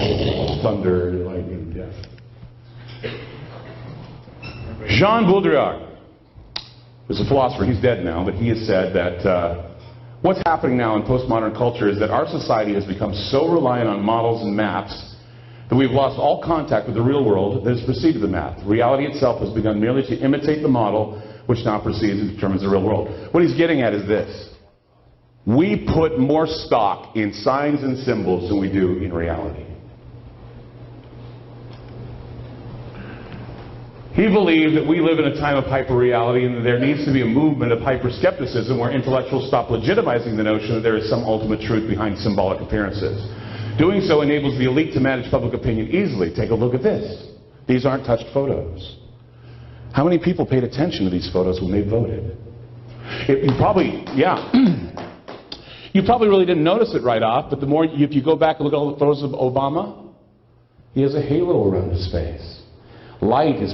thunder, lightning, death. Jean Baudrillard was a philosopher. He's dead now, but he has said that what's happening now in postmodern culture is that our society has become so reliant on models and maps that we've lost all contact with the real world that has preceded the map. Reality itself has begun merely to imitate the model, which now precedes and determines the real world. What he's getting at is this. We put more stock in signs and symbols than we do in reality. He believed that we live in a time of hyper-reality and that there needs to be a movement of hyper-skepticism where intellectuals stop legitimizing the notion that there is some ultimate truth behind symbolic appearances. Doing so enables the elite to manage public opinion easily. Take a look at this. These aren't touched photos. How many people paid attention to these photos when they voted? You probably really didn't notice it right off, but the more if you go back and look at all the photos of Obama, he has a halo around his face. Light is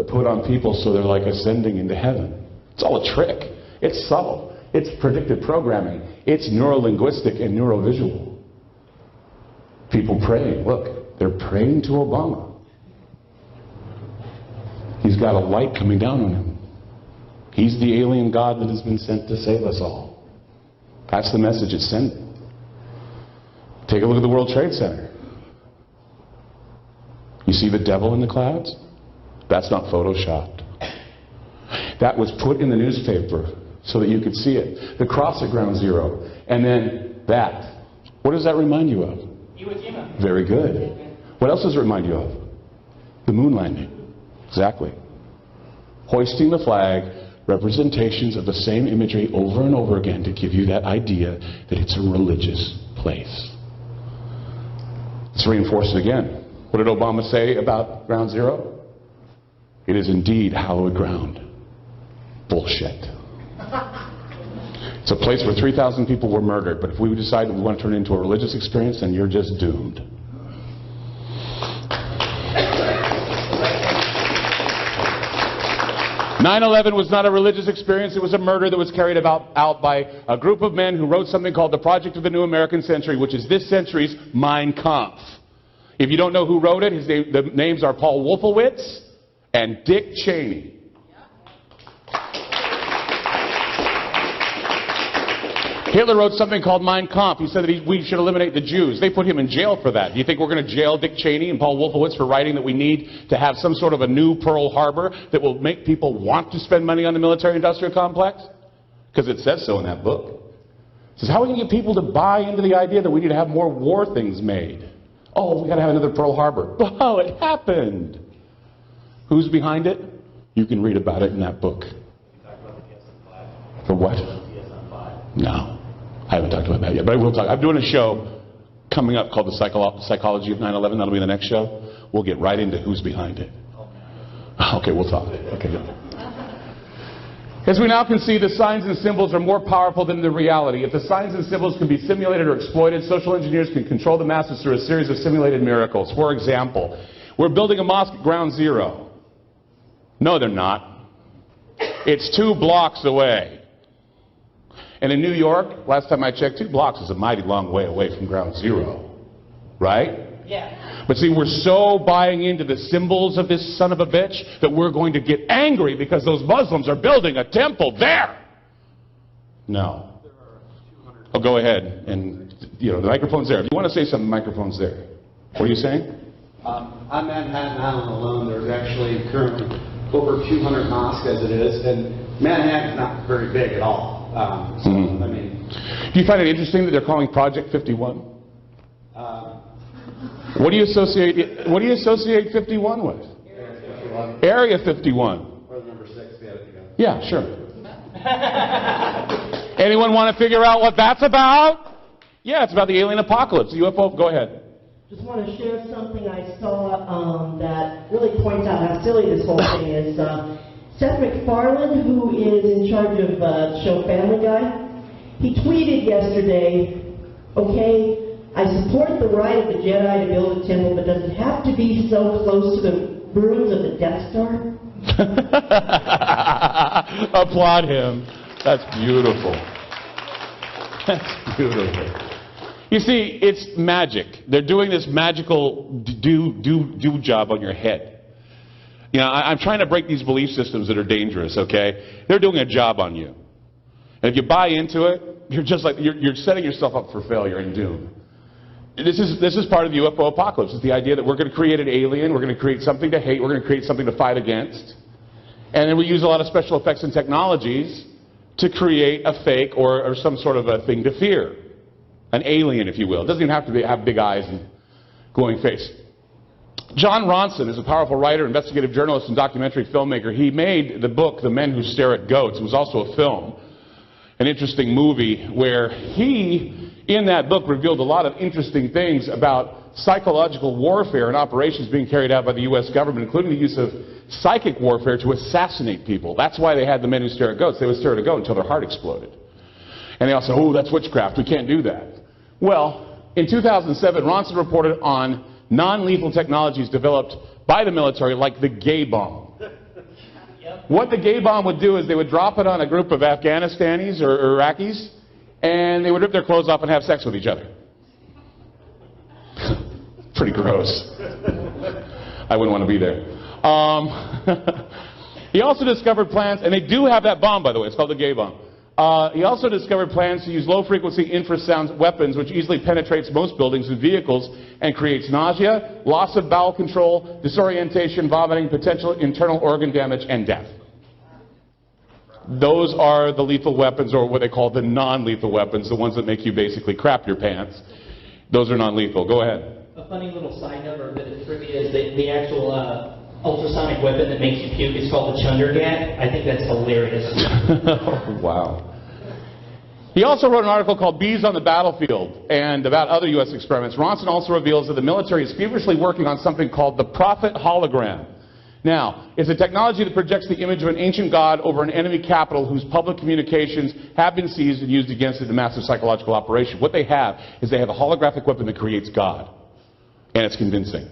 put on people so they're like ascending into heaven. It's all a trick. It's subtle. It's predictive programming. It's neurolinguistic and neurovisual. People praying. Look, they're praying to Obama. He's got a light coming down on him. He's the alien God that has been sent to save us all. That's the message it's sending. Take a look at the World Trade Center. You see the devil in the clouds? That's not photoshopped. That was put in the newspaper so that you could see it. The cross at Ground Zero. And then that. What does that remind you of? Iwo Jima. Very good. What else does it remind you of? The moon landing. Exactly. Hoisting the flag, representations of the same imagery over and over again to give you that idea that it's a religious place. Let's reinforce it again. What did Obama say about Ground Zero? It is indeed hallowed ground. Bullshit. It's a place where 3,000 people were murdered, but if we decide that we want to turn it into a religious experience, then you're just doomed. "9/11 was not a religious experience, it was a murder that was carried out by a group of men who wrote something called the Project of the New American Century, which is this century's Mein Kampf." If you don't know who wrote it, the names are Paul Wolfowitz and Dick Cheney. Hitler wrote something called Mein Kampf. He said that we should eliminate the Jews. They put him in jail for that. Do you think we're going to jail Dick Cheney and Paul Wolfowitz for writing that we need to have some sort of a new Pearl Harbor that will make people want to spend money on the military-industrial complex? Because it says so in that book. It says, how are we going to get people to buy into the idea that we need to have more war things made? Oh, we got to have another Pearl Harbor. Oh, it happened. Who's behind it? You can read about it in that book. For what? No, I haven't talked about that yet, but I will talk. I'm doing a show coming up called The Psychology of 9/11. That'll be the next show. We'll get right into who's behind it. Okay, we'll talk. Okay, good. As we now can see, the signs and symbols are more powerful than the reality. If the signs and symbols can be simulated or exploited, social engineers can control the masses through a series of simulated miracles. For example, we're building a mosque at Ground Zero. No, they're not. It's 2 blocks away. And in New York, last time I checked, 2 blocks is a mighty long way away from Ground Zero. right? Yeah. But see, we're so buying into the symbols of this son of a bitch that we're going to get angry because those Muslims are building a temple there. No. Oh, go ahead. And, you know, the microphone's there. If you want to say something, the microphone's there. What are you saying? On Manhattan Island alone, there's actually currently over 200 mosques as it is, and Manhattan's not very big at all. I mean, do you find it interesting that they're calling Project 51? What do you associate 51 with? Area 51. Or the number 6, Yeah, sure. Anyone want to figure out what that's about? Yeah, it's about the alien apocalypse. The UFO. Go ahead. Just want to share something I saw that really points out how silly this whole thing is. Seth MacFarlane, who is in charge of the show Family Guy, he tweeted yesterday, okay, I support the right of the Jedi to build a temple, but does it have to be so close to the ruins of the Death Star? Applaud him. That's beautiful. That's beautiful. You see, it's magic. They're doing this magical do job on your head. You know, I'm trying to break these belief systems that are dangerous, okay? They're doing a job on you. And if you buy into it, you're just like, you're setting yourself up for failure and doom. This is part of the UFO apocalypse. It's the idea that we're going to create an alien, we're going to create something to hate, we're going to create something to fight against. And then we use a lot of special effects and technologies to create a fake or some sort of a thing to fear. An alien, if you will. It doesn't even have to have big eyes and glowing face. John Ronson is a powerful writer, investigative journalist, and documentary filmmaker. He made the book, The Men Who Stare at Goats. It was also a film, an interesting movie, where he, in that book, revealed a lot of interesting things about psychological warfare and operations being carried out by the U.S. government, including the use of psychic warfare to assassinate people. That's why they had the Men Who Stare at Goats. They would stare at a goat until their heart exploded. And they all said, oh, that's witchcraft. We can't do that. Well, in 2007, Ronson reported on non-lethal technologies developed by the military, like the gay bomb. What the gay bomb would do is they would drop it on a group of Afghanistanis or Iraqis, and they would rip their clothes off and have sex with each other. Pretty gross. I wouldn't want to be there. He also discovered plans, and they do have that bomb, by the way. It's called the gay bomb. He also discovered plans to use low-frequency infrasound weapons, which easily penetrates most buildings and vehicles and creates nausea, loss of bowel control, disorientation, vomiting, potential internal organ damage, and death. Those are the lethal weapons, or what they call the non-lethal weapons, the ones that make you basically crap your pants. Those are non-lethal. Go ahead. A funny little side note or a bit of trivia is that the actual ultrasonic weapon that makes you puke is called the Chundergat. I think that's hilarious. Oh, wow. He also wrote an article called Bees on the Battlefield and about other U.S. experiments. Ronson also reveals that the military is feverishly working on something called the Prophet Hologram. Now, it's a technology that projects the image of an ancient god over an enemy capital whose public communications have been seized and used against it in a massive psychological operation. What they have is they have a holographic weapon that creates God. And it's convincing.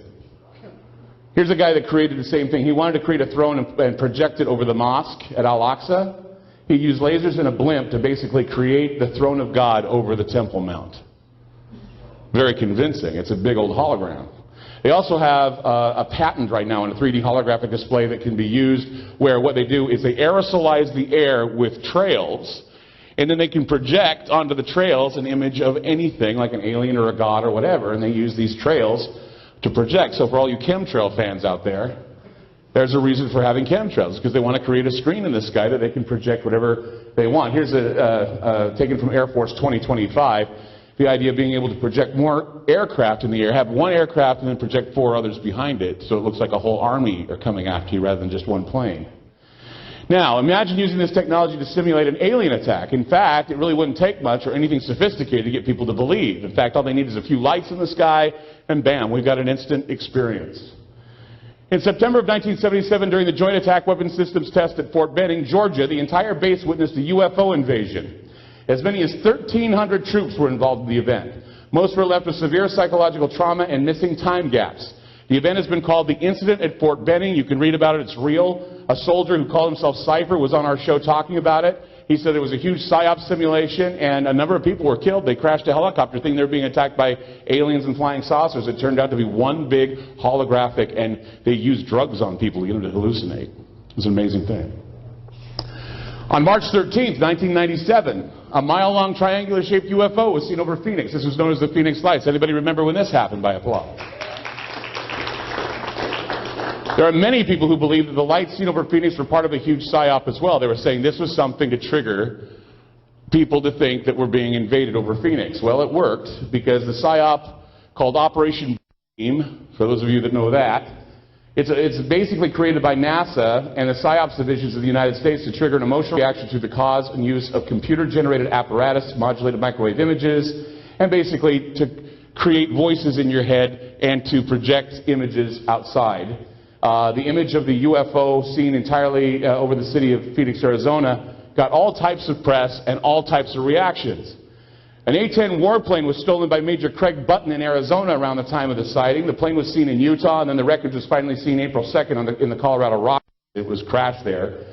Here's a guy that created the same thing. He wanted to create a throne and project it over the mosque at Al-Aqsa. He used lasers and a blimp to basically create the throne of God over the Temple Mount. Very convincing. It's a big old hologram. They also have a patent right now in a 3D holographic display that can be used where what they do is they aerosolize the air with trails, and then they can project onto the trails an image of anything like an alien or a god or whatever, and they use these trails to project. So for all you chemtrail fans out there, there's a reason for having chemtrails, because they want to create a screen in the sky that they can project whatever they want. Here's taken from Air Force 2025, the idea of being able to project more aircraft in the air, have one aircraft and then project 4 others behind it, so it looks like a whole army are coming after you rather than just one plane. Now, imagine using this technology to simulate an alien attack. In fact, it really wouldn't take much or anything sophisticated to get people to believe. In fact, all they need is a few lights in the sky, and bam, we've got an instant experience. In September of 1977, during the Joint Attack Weapon Systems test at Fort Benning, Georgia, the entire base witnessed a UFO invasion. As many as 1,300 troops were involved in the event. Most were left with severe psychological trauma and missing time gaps. The event has been called the Incident at Fort Benning. You can read about it. It's real. A soldier who called himself Cypher was on our show talking about it. He said there was a huge PSYOP simulation and a number of people were killed. They crashed a helicopter thinking they were being attacked by aliens and flying saucers. It turned out to be one big holographic, and they used drugs on people to get them to hallucinate. It was an amazing thing. On March 13th, 1997, a mile-long triangular-shaped UFO was seen over Phoenix. This was known as the Phoenix Lights. Anybody remember when this happened by applause? There are many people who believe that the lights seen over Phoenix were part of a huge PSYOP as well. They were saying this was something to trigger people to think that we're being invaded over Phoenix. Well, it worked, because the PSYOP called Operation Beam, for those of you that know that, it's basically created by NASA and the PSYOPs divisions of the United States to trigger an emotional reaction to the cause and use of computer-generated apparatus, modulated microwave images, and basically to create voices in your head and to project images outside. The image of the UFO seen entirely over the city of Phoenix, Arizona, got all types of press and all types of reactions. An A-10 warplane was stolen by Major Craig Button in Arizona around the time of the sighting. The plane was seen in Utah, and then the wreckage was finally seen April 2nd in the Colorado Rockies. It was crashed there.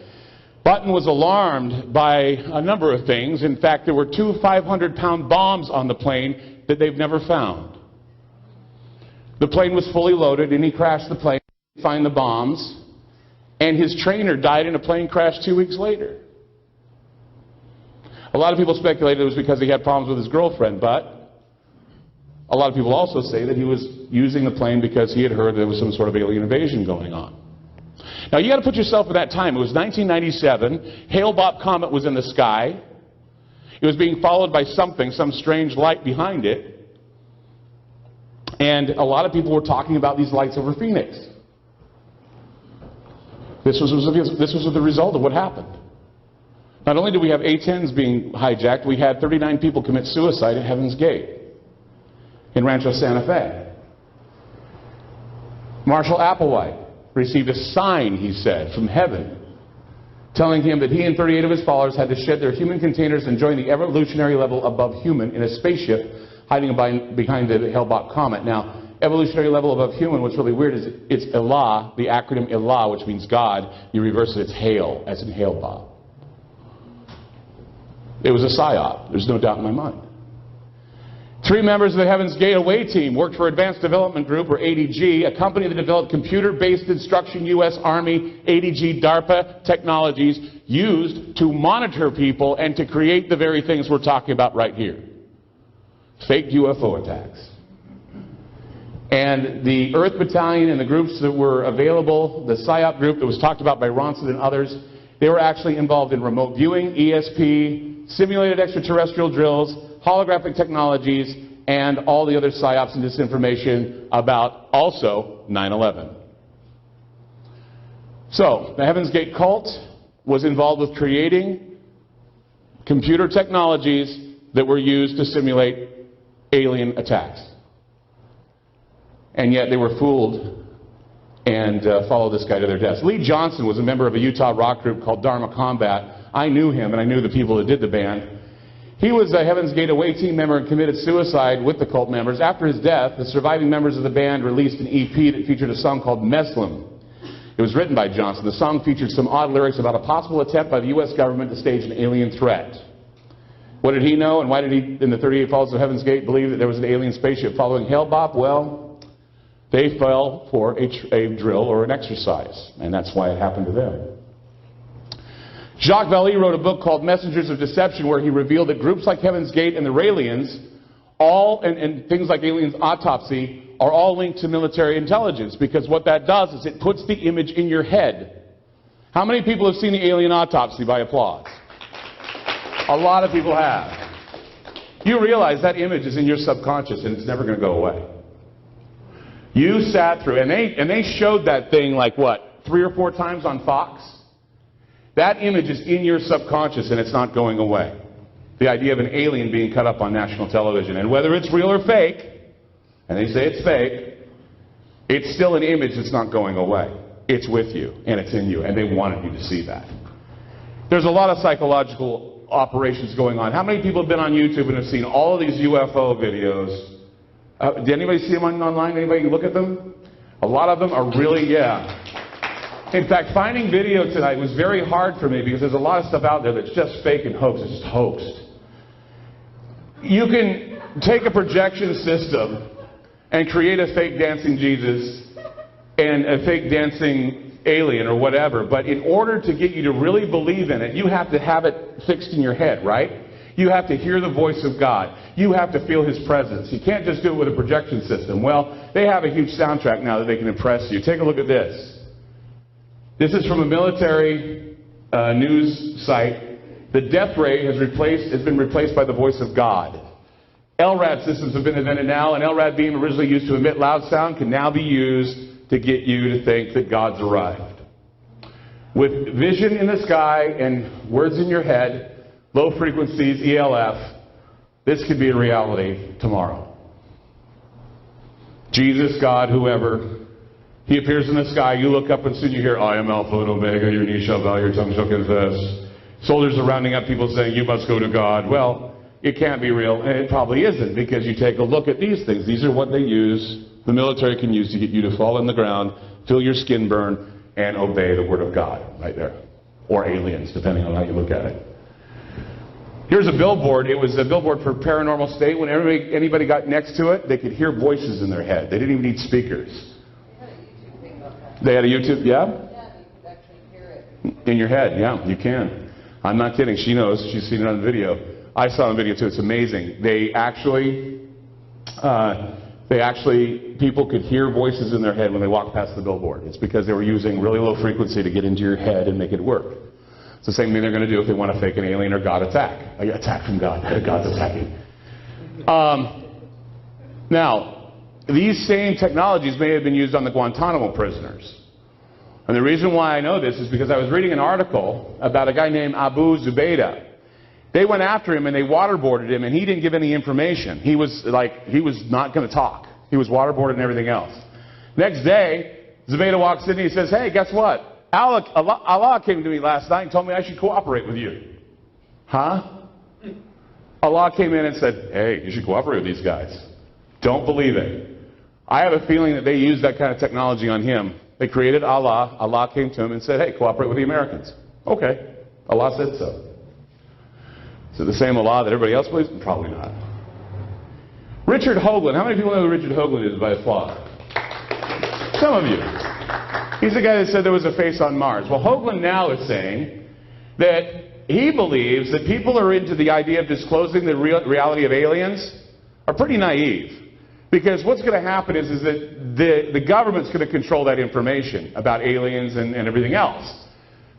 Button was alarmed by a number of things. In fact, there were 2 500-pound bombs on the plane that they've never found. The plane was fully loaded, and he crashed the plane. Find the bombs, and his trainer died in a plane crash 2 weeks later. A lot of people speculated it was because he had problems with his girlfriend, but a lot of people also say that he was using the plane because he had heard there was some sort of alien invasion going on. Now, you got to put yourself in that time. It was 1997. Hale-Bopp comet was in the sky. It was being followed by something, some strange light behind it, and a lot of people were talking about these lights over Phoenix. This was the result of what happened. Not only did we have A-10s being hijacked, we had 39 people commit suicide at Heaven's Gate in Rancho Santa Fe. Marshall Applewhite received a sign, he said, from heaven, telling him that he and 38 of his followers had to shed their human containers and join the evolutionary level above human in a spaceship hiding behind the Hale-Bopp comet. Now, evolutionary level above human, what's really weird is it's Allah, the acronym Allah, which means God. You reverse it, it's Hale, as in Hale-Bopp. It was a PSYOP. There's no doubt in my mind. 3 members of the Heaven's Gate Away team worked for Advanced Development Group, or ADG, a company that developed computer-based instruction U.S. Army ADG DARPA technologies used to monitor people and to create the very things we're talking about right here. Fake UFO attacks. And the Earth Battalion and the groups that were available, the PSYOP group that was talked about by Ronson and others, they were actually involved in remote viewing, ESP, simulated extraterrestrial drills, holographic technologies, and all the other PSYOPs and disinformation about also 9/11. So, the Heaven's Gate cult was involved with creating computer technologies that were used to simulate alien attacks. And yet they were fooled and followed this guy to their deaths. Lee Johnson was a member of a Utah rock group called Dharma Combat. I knew him, and I knew the people that did the band. He was a Heaven's Gate Away team member and committed suicide with the cult members. After his death, the surviving members of the band released an EP that featured a song called Meslim. It was written by Johnson. The song featured some odd lyrics about a possible attempt by the U.S. government to stage an alien threat. What did he know, and why did he, in the 38 followers of Heaven's Gate, believe that there was an alien spaceship following Hale-Bopp? Well, they fell for a drill or an exercise, and that's why it happened to them. Jacques Vallée wrote a book called Messengers of Deception, where he revealed that groups like Heaven's Gate and the Raelians, and things like Aliens Autopsy, are all linked to military intelligence, because what that does is it puts the image in your head. How many people have seen the Alien Autopsy by applause? A lot of people have. You realize that image is in your subconscious and it's never going to go away. You sat through, and they showed that thing like what, 3 or 4 times on Fox? That image is in your subconscious and it's not going away. The idea of an alien being cut up on national television. And whether it's real or fake, and they say it's fake, it's still an image that's not going away. It's with you, and it's in you, and they wanted you to see that. There's a lot of psychological operations going on. How many people have been on YouTube and have seen all of these UFO videos? Did anybody see them online? Anybody look at them? A lot of them are really, yeah. In fact, finding video tonight was very hard for me because there's a lot of stuff out there that's just fake and hoax. It's just hoaxed. You can take a projection system and create a fake dancing Jesus and a fake dancing alien or whatever, but in order to get you to really believe in it, you have to have it fixed in your head, right? You have to hear the voice of God. You have to feel His presence. You can't just do it with a projection system. Well, they have a huge soundtrack now that they can impress you. Take a look at this. This is from a military news site. The death ray has been replaced by the voice of God. LRAD systems have been invented now, and LRAD beam originally used to emit loud sound can now be used to get you to think that God's arrived. With vision in the sky and words in your head, low frequencies, ELF, this could be a reality tomorrow. Jesus, God, whoever, He appears in the sky, you look up and soon you hear, I am Alpha and Omega, your knee shall bow, your tongue shall confess. Soldiers are rounding up people saying, you must go to God. Well, it can't be real, and it probably isn't, because you take a look at these things. These are what they use, the military can use to get you to fall on the ground, feel your skin burn, and obey the Word of God, right there. Or aliens, depending on how you look at it. Here's a billboard. It was a billboard for Paranormal State. When anybody got next to it, they could hear voices in their head. They didn't even need speakers. They had a YouTube, yeah? Yeah, you could actually hear it. In your head, yeah, you can. I'm not kidding. She knows. She's seen it on video. I saw it on video too. It's amazing. They actually, people could hear voices in their head when they walked past the billboard. It's because they were using really low frequency to get into your head and make it work. It's the same thing they're going to do if they want to fake an alien or God attack. Like, attack from God. God's attacking. Now, these same technologies may have been used on the Guantanamo prisoners. And the reason why I know this is because I was reading an article about a guy named Abu Zubaydah. They went after him and they waterboarded him, and he didn't give any information. He was not going to talk. He was waterboarded and everything else. Next day, Zubaydah walks in and he says, hey, guess what? Allah came to me last night and told me I should cooperate with you. Huh? Allah came in and said, hey, you should cooperate with these guys. Don't believe it. I have a feeling that they used that kind of technology on him. They created Allah. Allah came to him and said, hey, cooperate with the Americans. Okay. Allah said so. Is it the same Allah that everybody else believes? Probably not. Richard Hoagland. How many people know who Richard Hoagland is by applause? Some of you. He's the guy that said there was a face on Mars. Well, Hoagland now is saying that he believes that people who are into the idea of disclosing the reality of aliens are pretty naive. Because what's going to happen is that the government's going to control that information about aliens and everything else.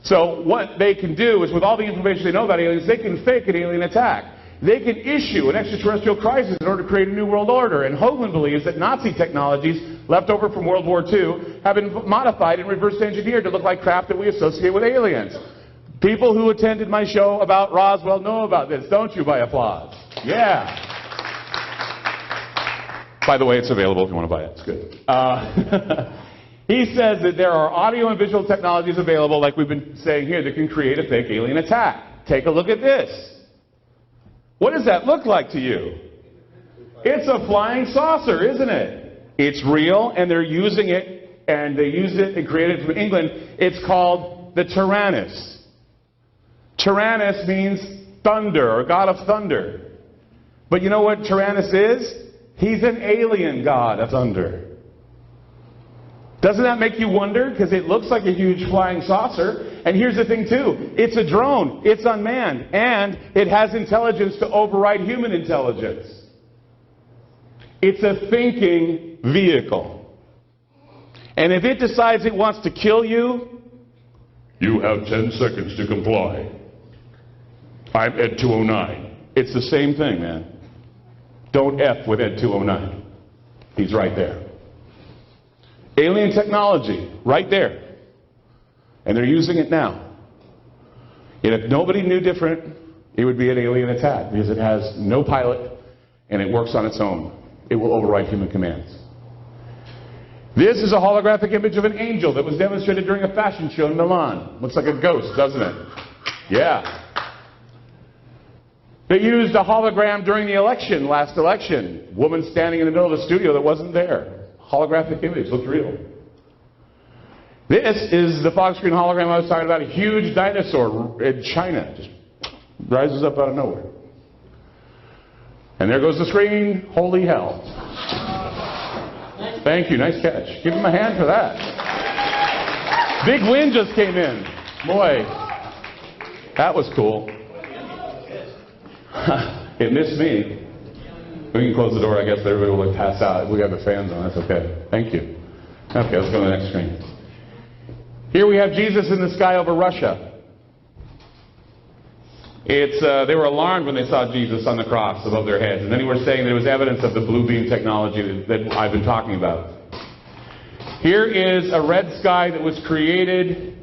So what they can do is, with all the information they know about aliens, they can fake an alien attack. They can issue an extraterrestrial crisis in order to create a new world order. And Hoagland believes that Nazi technologies left over from World War II have been modified and reverse engineered to look like crap that we associate with aliens. People who attended my show about Roswell know about this, don't you, by applause? Yeah. By the way, it's available if you want to buy it. It's good. He says that there are audio and visual technologies available, like we've been saying here, that can create a fake alien attack. Take a look at this. What does that look like to you? It's a flying saucer, isn't it? It's real, and they're using it, and they use it and created it from England. It's called the Tyrannus. Tyrannus means thunder, or god of thunder. But you know what Tyrannus is? He's an alien god of thunder. Doesn't that make you wonder? Because it looks like a huge flying saucer. And here's the thing, too. It's a drone. It's unmanned. And it has intelligence to override human intelligence. It's a thinking vehicle. And if it decides it wants to kill you, you have 10 seconds to comply. I'm Ed 209. It's the same thing, man. Don't F with Ed 209. He's right there. Alien technology, right there. And they're using it now. And if nobody knew different, it would be an alien attack, because it has no pilot and it works on its own. It will override human commands. This is a holographic image of an angel that was demonstrated during a fashion show in Milan. Looks like a ghost, doesn't it? Yeah. They used a hologram during the election, last election. Woman standing in the middle of the studio that wasn't there. Holographic image, looked real. This is the fog screen hologram I was talking about. A huge dinosaur in China. Just rises up out of nowhere. And there goes the screen. Holy hell. Thank you. Nice catch. Give him a hand for that. Big wind just came in. Boy, that was cool. It missed me. We can close the door, I guess, but everybody will pass out. We have the fans on. That's okay. Thank you. Okay, let's go to the next screen. Here we have Jesus in the sky over Russia. They were alarmed when they saw Jesus on the cross above their heads. And then they were saying there was evidence of the blue beam technology that I've been talking about. Here is a red sky that was created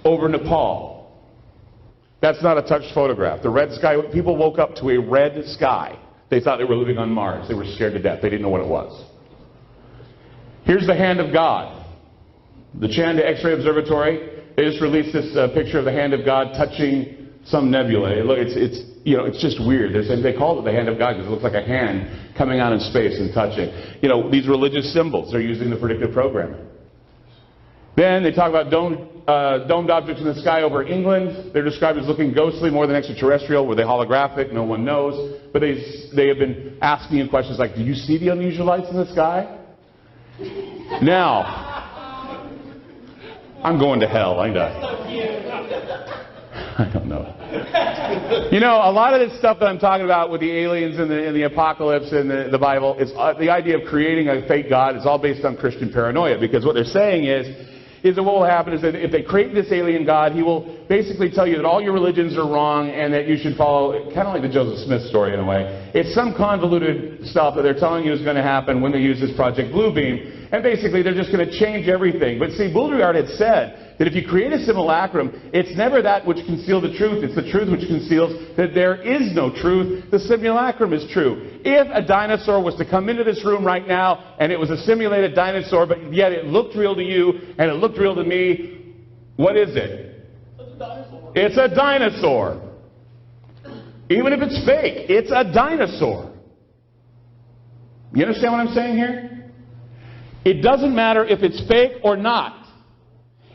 over Nepal. That's not a touched photograph. The red sky, people woke up to a red sky. They thought they were living on Mars. They were scared to death. They didn't know what it was. Here's the hand of God. The Chanda X-ray Observatory, they just released this picture of the hand of God touching some nebula. It's just weird. They called it the hand of God because it looks like a hand coming out in space and touching. These religious symbols, they're using the predictive programming. Then they talk about domed objects in the sky over England. They're described as looking ghostly, more than extraterrestrial. Were they holographic? No one knows. But they have been asking you questions like, do you see the unusual lights in the sky? Now, I'm going to hell, ain't I? I don't know. A lot of this stuff that I'm talking about with the aliens and the apocalypse and the Bible, it's the idea of creating a fake God is all based on Christian paranoia. Because what they're saying is that what will happen is that if they create this alien God, he will basically tell you that all your religions are wrong and that you should follow, kind of like the Joseph Smith story in a way. It's some convoluted stuff that they're telling you is going to happen when they use this Project Bluebeam. And basically they're just going to change everything. But see, Baudrillard had said that if you create a simulacrum, it's never that which conceals the truth. It's the truth which conceals that there is no truth. The simulacrum is true. If a dinosaur was to come into this room right now and it was a simulated dinosaur, but yet it looked real to you and it looked real to me, what is it? It's a dinosaur. It's a dinosaur. Even if it's fake, it's a dinosaur. You understand what I'm saying here? It doesn't matter if it's fake or not.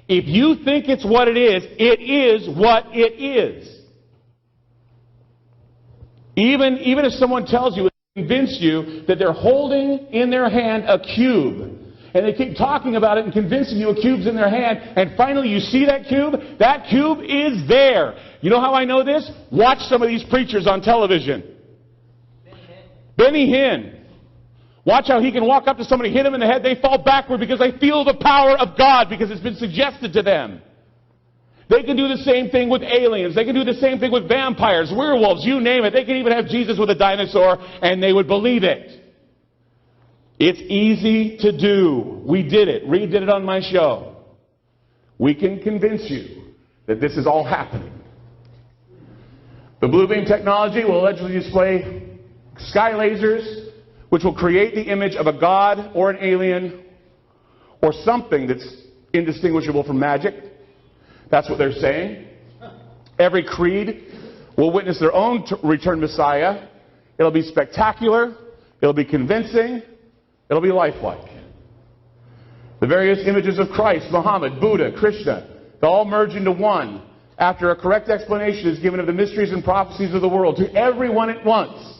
If you think it's what it is what it is. Even if someone tells you, convince you that they're holding in their hand a cube, and they keep talking about it and convincing you a cube's in their hand, and finally you see that cube is there. You know how I know this? Watch some of these preachers on television. Benny Hinn. Watch how he can walk up to somebody, hit them in the head, they fall backward because they feel the power of God because it's been suggested to them. They can do the same thing with aliens. They can do the same thing with vampires, werewolves, you name it. They can even have Jesus with a dinosaur and they would believe it. It's easy to do. We did it. Reed did it on my show. We can convince you that this is all happening. The Bluebeam technology will allegedly display sky lasers which will create the image of a god or an alien or something that's indistinguishable from magic. That's what they're saying. Every creed will witness their own return Messiah. It'll be spectacular. It'll be convincing. It'll be lifelike. The various images of Christ, Muhammad, Buddha, Krishna, they'll all merge into one after a correct explanation is given of the mysteries and prophecies of the world to everyone at once.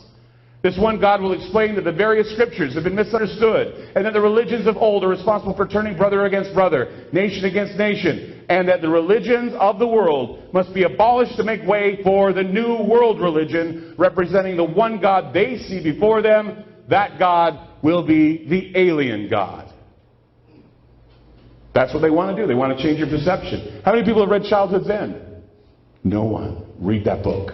This one God will explain that the various scriptures have been misunderstood and that the religions of old are responsible for turning brother against brother, nation against nation, and that the religions of the world must be abolished to make way for the new world religion representing the one God they see before them. That God will be the alien God. That's what they want to do. They want to change your perception. How many people have read Childhood's End? No one. Read that book.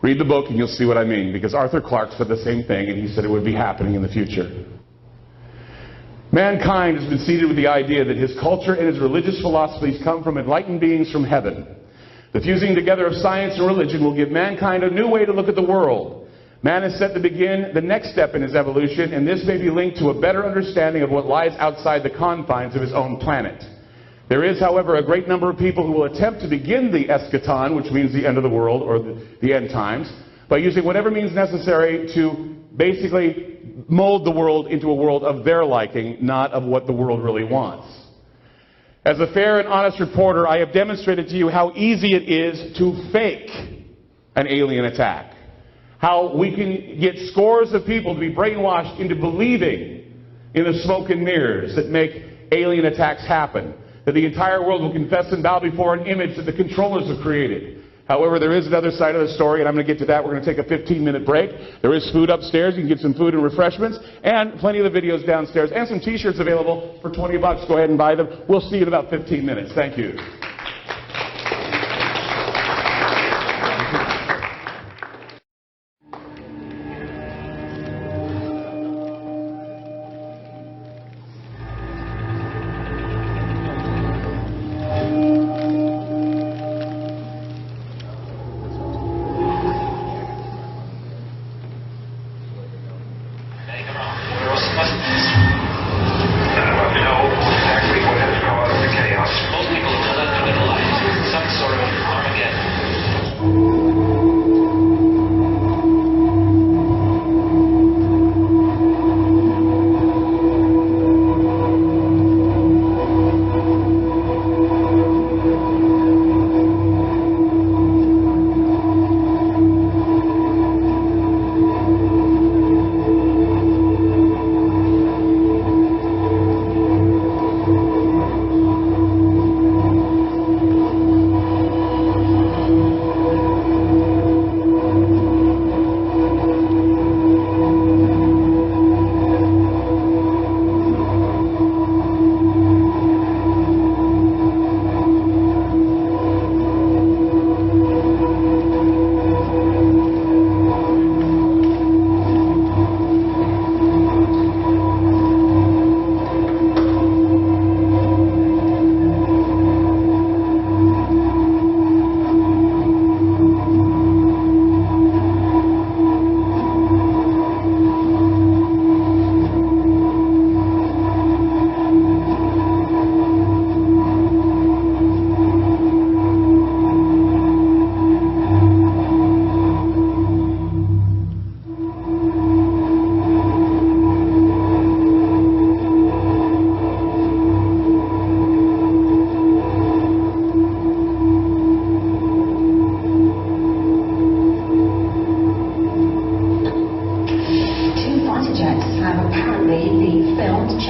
Read the book and you'll see what I mean, because Arthur Clarke said the same thing and he said it would be happening in the future. Mankind has been seeded with the idea that his culture and his religious philosophies come from enlightened beings from heaven. The fusing together of science and religion will give mankind a new way to look at the world. Man is set to begin the next step in his evolution, and this may be linked to a better understanding of what lies outside the confines of his own planet. There is, however, a great number of people who will attempt to begin the eschaton, which means the end of the world, or the end times, by using whatever means necessary to basically mold the world into a world of their liking, not of what the world really wants. As a fair and honest reporter, I have demonstrated to you how easy it is to fake an alien attack. How we can get scores of people to be brainwashed into believing in the smoke and mirrors that make alien attacks happen. That the entire world will confess and bow before an image that the controllers have created. However, there is another side of the story, and I'm going to get to that. We're going to take a 15-minute break. There is food upstairs. You can get some food and refreshments, and plenty of the videos downstairs, and some T-shirts available for $20. Go ahead and buy them. We'll see you in about 15 minutes. Thank you.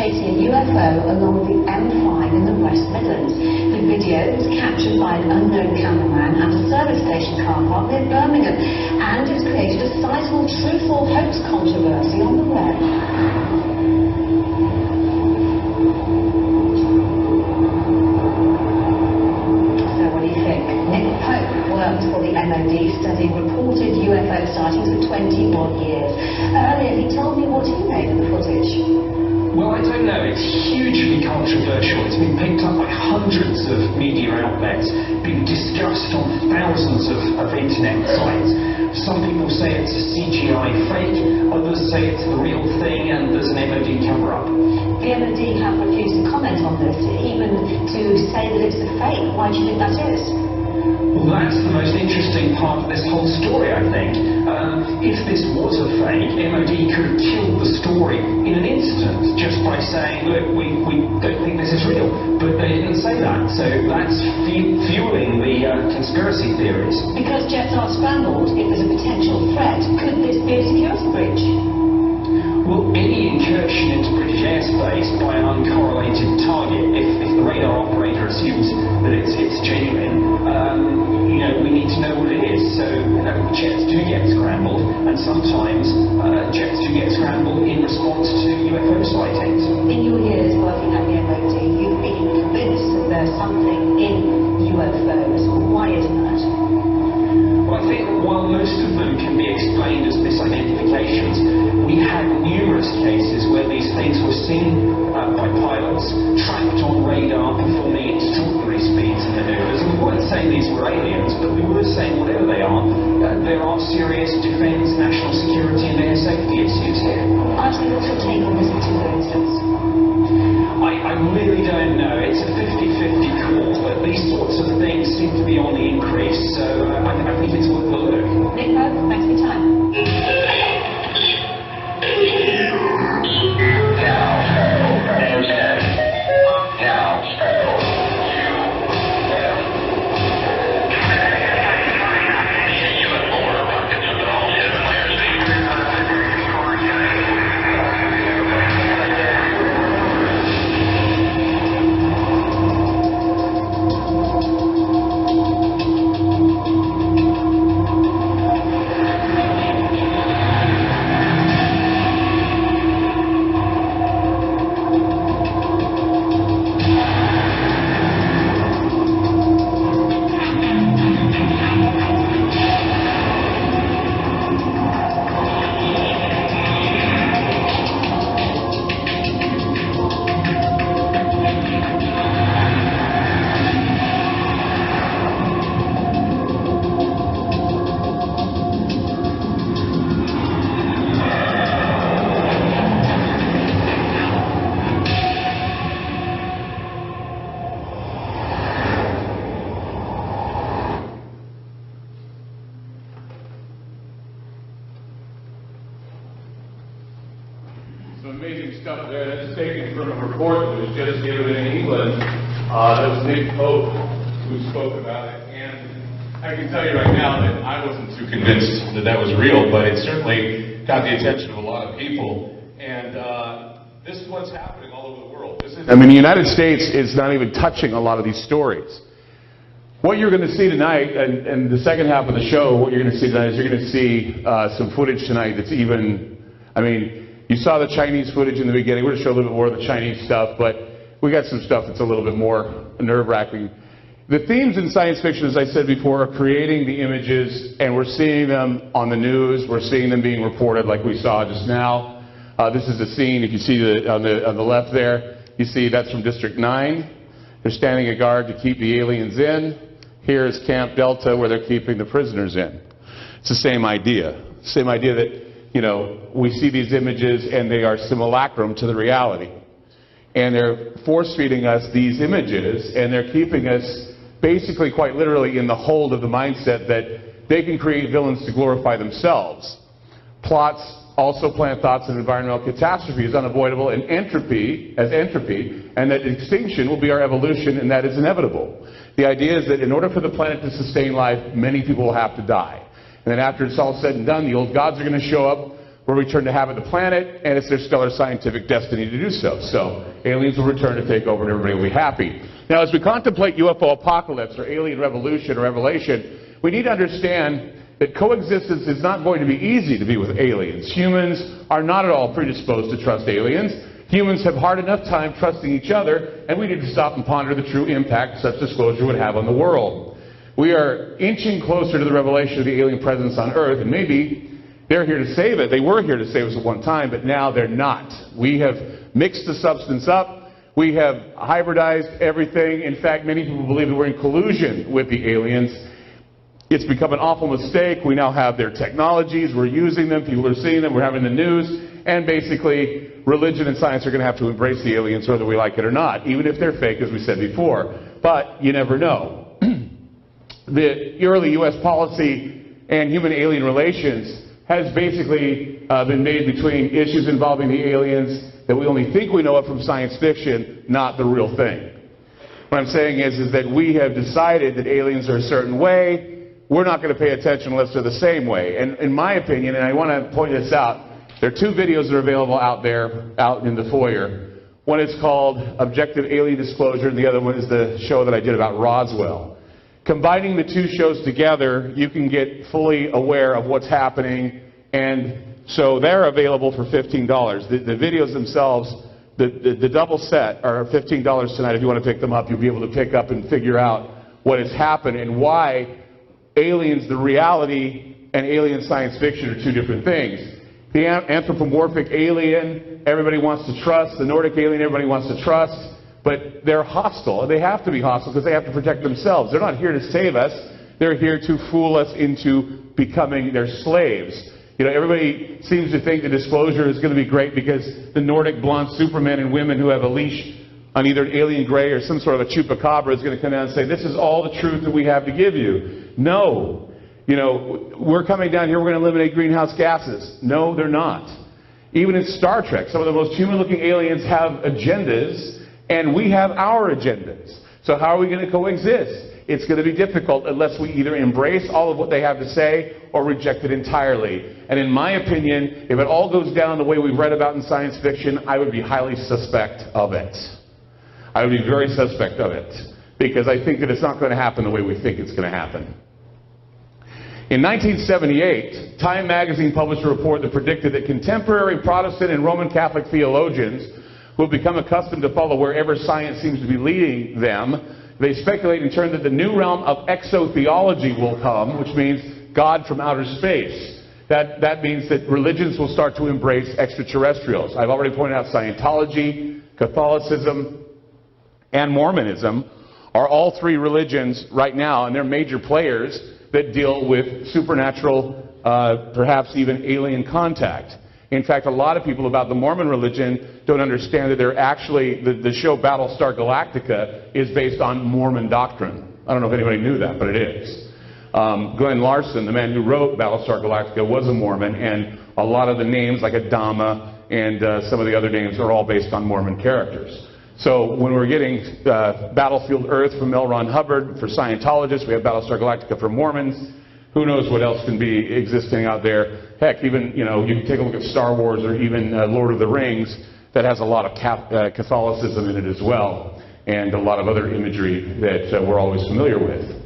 chasing a UFO along the M5 in the West Midlands. The video was captured by an unknown cameraman at a service station car park near Birmingham, and it's created a sizable truth or hoax controversy on the web. Worked for the MOD studying reported UFO sightings for 21 years. Earlier he told me what he made of the footage. Well, I don't know. It's hugely controversial. It's been picked up by hundreds of media outlets, been discussed on thousands of internet sites. Some people say it's a CGI fake, others say it's the real thing and there's an MOD cover-up. The MOD have refused to comment on this, even to say that it's a fake. Why do you think that is? Well, that's the most interesting part of this whole story, I think. If this was a fake, MOD could have killed the story in an instant just by saying, look, we don't think this is real. But they didn't say that, so that's fueling the conspiracy theories. Because jets are scrambled, if there's a potential threat, could this be a security breach? Well, any incursion into British airspace by an uncorrelated target, if the radar operator assumes that it's genuine, we need to know what it is. So, jets do get scrambled, and sometimes jets do get scrambled in response to UFO sightings. In your years working at the MOD, you've been convinced that there's something in UFOs. Why is that? Well, I think while most of them can be explained as misidentifications, we had numerous cases where these things were seen by pilots, tracked on radar, performing extraordinary speeds and maneuvers. And we weren't saying these were aliens, but we were saying whatever they are, there are serious defence, national security and air safety issues here. Actually, what's your take on this particular instance? I really don't know. It's a 50-50 call, but these sorts of things seem to be on the increase, so I think it's worth a look. Nick Pope, thanks for your time. Now, stuff there, that's taken from a report that was just given in England. That was Nick Pope who spoke about it. And I can tell you right now that I wasn't too convinced that that was real, but it certainly got the attention of a lot of people. And this is what's happening all over the world. I mean, the United States is not even touching a lot of these stories. What you're going to see tonight, and the second half of the show, what you're going to see tonight is you're going to see some footage tonight that's even, I mean, you saw the Chinese footage in the beginning. We're going to show a little bit more of the Chinese stuff, but we got some stuff that's a little bit more nerve-wracking. The themes in science fiction, as I said before, are creating the images, and we're seeing them on the news. We're seeing them being reported like we saw just now. This is a scene, if you see on the left there, you see that's from District 9. They're standing a guard to keep the aliens in. Here is Camp Delta, where they're keeping the prisoners in. It's the same idea. Same idea that, you know, we see these images and they are simulacrum to the reality. And they're force-feeding us these images, and they're keeping us basically, quite literally, in the hold of the mindset that they can create villains to glorify themselves. Plots also plant thoughts that environmental catastrophe is unavoidable and entropy, and that extinction will be our evolution, and that is inevitable. The idea is that in order for the planet to sustain life, many people will have to die. And then after it's all said and done, the old gods are going to show up, we'll return to habit the planet, and it's their stellar scientific destiny to do so. So aliens will return to take over and everybody will be happy. Now, as we contemplate UFO apocalypse or alien revolution or revelation, we need to understand that coexistence is not going to be easy to be with aliens. Humans are not at all predisposed to trust aliens. Humans have hard enough time trusting each other, and we need to stop and ponder the true impact such disclosure would have on the world. We are inching closer to the revelation of the alien presence on Earth, and maybe they're here to save it. They were here to save us at one time, but now they're not. We have mixed the substance up. We have hybridized everything. In fact, many people believe that we're in collusion with the aliens. It's become an awful mistake. We now have their technologies. We're using them. People are seeing them. We're having the news. And basically, religion and science are going to have to embrace the aliens whether we like it or not, even if they're fake, as we said before. But you never know. The early U.S. policy and human-alien relations has basically been made between issues involving the aliens that we only think we know of from science fiction, not the real thing. What I'm saying is that we have decided that aliens are a certain way. We're not going to pay attention unless they're the same way. And in my opinion, and I want to point this out, there are two videos that are available out there, out in the foyer. One is called Objective Alien Disclosure, and the other one is the show that I did about Roswell. Combining the two shows together, you can get fully aware of what's happening, and so they're available for $15. The videos themselves, the double set, are $15 tonight. If you want to pick them up, you'll be able to pick up and figure out what has happened and why aliens, the reality, and alien science fiction are two different things. The anthropomorphic alien, everybody wants to trust. The Nordic alien, everybody wants to trust. But they're hostile. They have to be hostile because they have to protect themselves. They're not here to save us. They're here to fool us into becoming their slaves. You know, everybody seems to think the disclosure is going to be great because the Nordic blonde supermen and women who have a leash on either an alien gray or some sort of a chupacabra is going to come down and say, this is all the truth that we have to give you. No. You know, we're coming down here, we're going to eliminate greenhouse gases. No, they're not. Even in Star Trek, some of the most human-looking aliens have agendas, and we have our agendas. So how are we going to coexist? It's going to be difficult unless we either embrace all of what they have to say or reject it entirely. And in my opinion, if it all goes down the way we've read about in science fiction, I would be highly suspect of it. I would be very suspect of it, because I think that it's not going to happen the way we think it's going to happen. In 1978, Time magazine published a report that predicted that contemporary Protestant and Roman Catholic theologians who have become accustomed to follow wherever science seems to be leading them, they speculate in turn that the new realm of exotheology will come, which means God from outer space. That means that religions will start to embrace extraterrestrials. I've already pointed out Scientology, Catholicism, and Mormonism are all three religions right now, and they're major players that deal with supernatural, perhaps even alien contact. In fact, a lot of people about the Mormon religion don't understand that they're actually, the show Battlestar Galactica is based on Mormon doctrine. I don't know if anybody knew that, but it is. Glenn Larson, the man who wrote Battlestar Galactica, was a Mormon, and a lot of the names, like Adama and some of the other names, are all based on Mormon characters. So when we're getting Battlefield Earth from L. Ron Hubbard for Scientologists, we have Battlestar Galactica for Mormons. Who knows what else can be existing out there? Heck, even, you can take a look at Star Wars or even Lord of the Rings, that has a lot of Catholicism in it as well, and a lot of other imagery that we're always familiar with.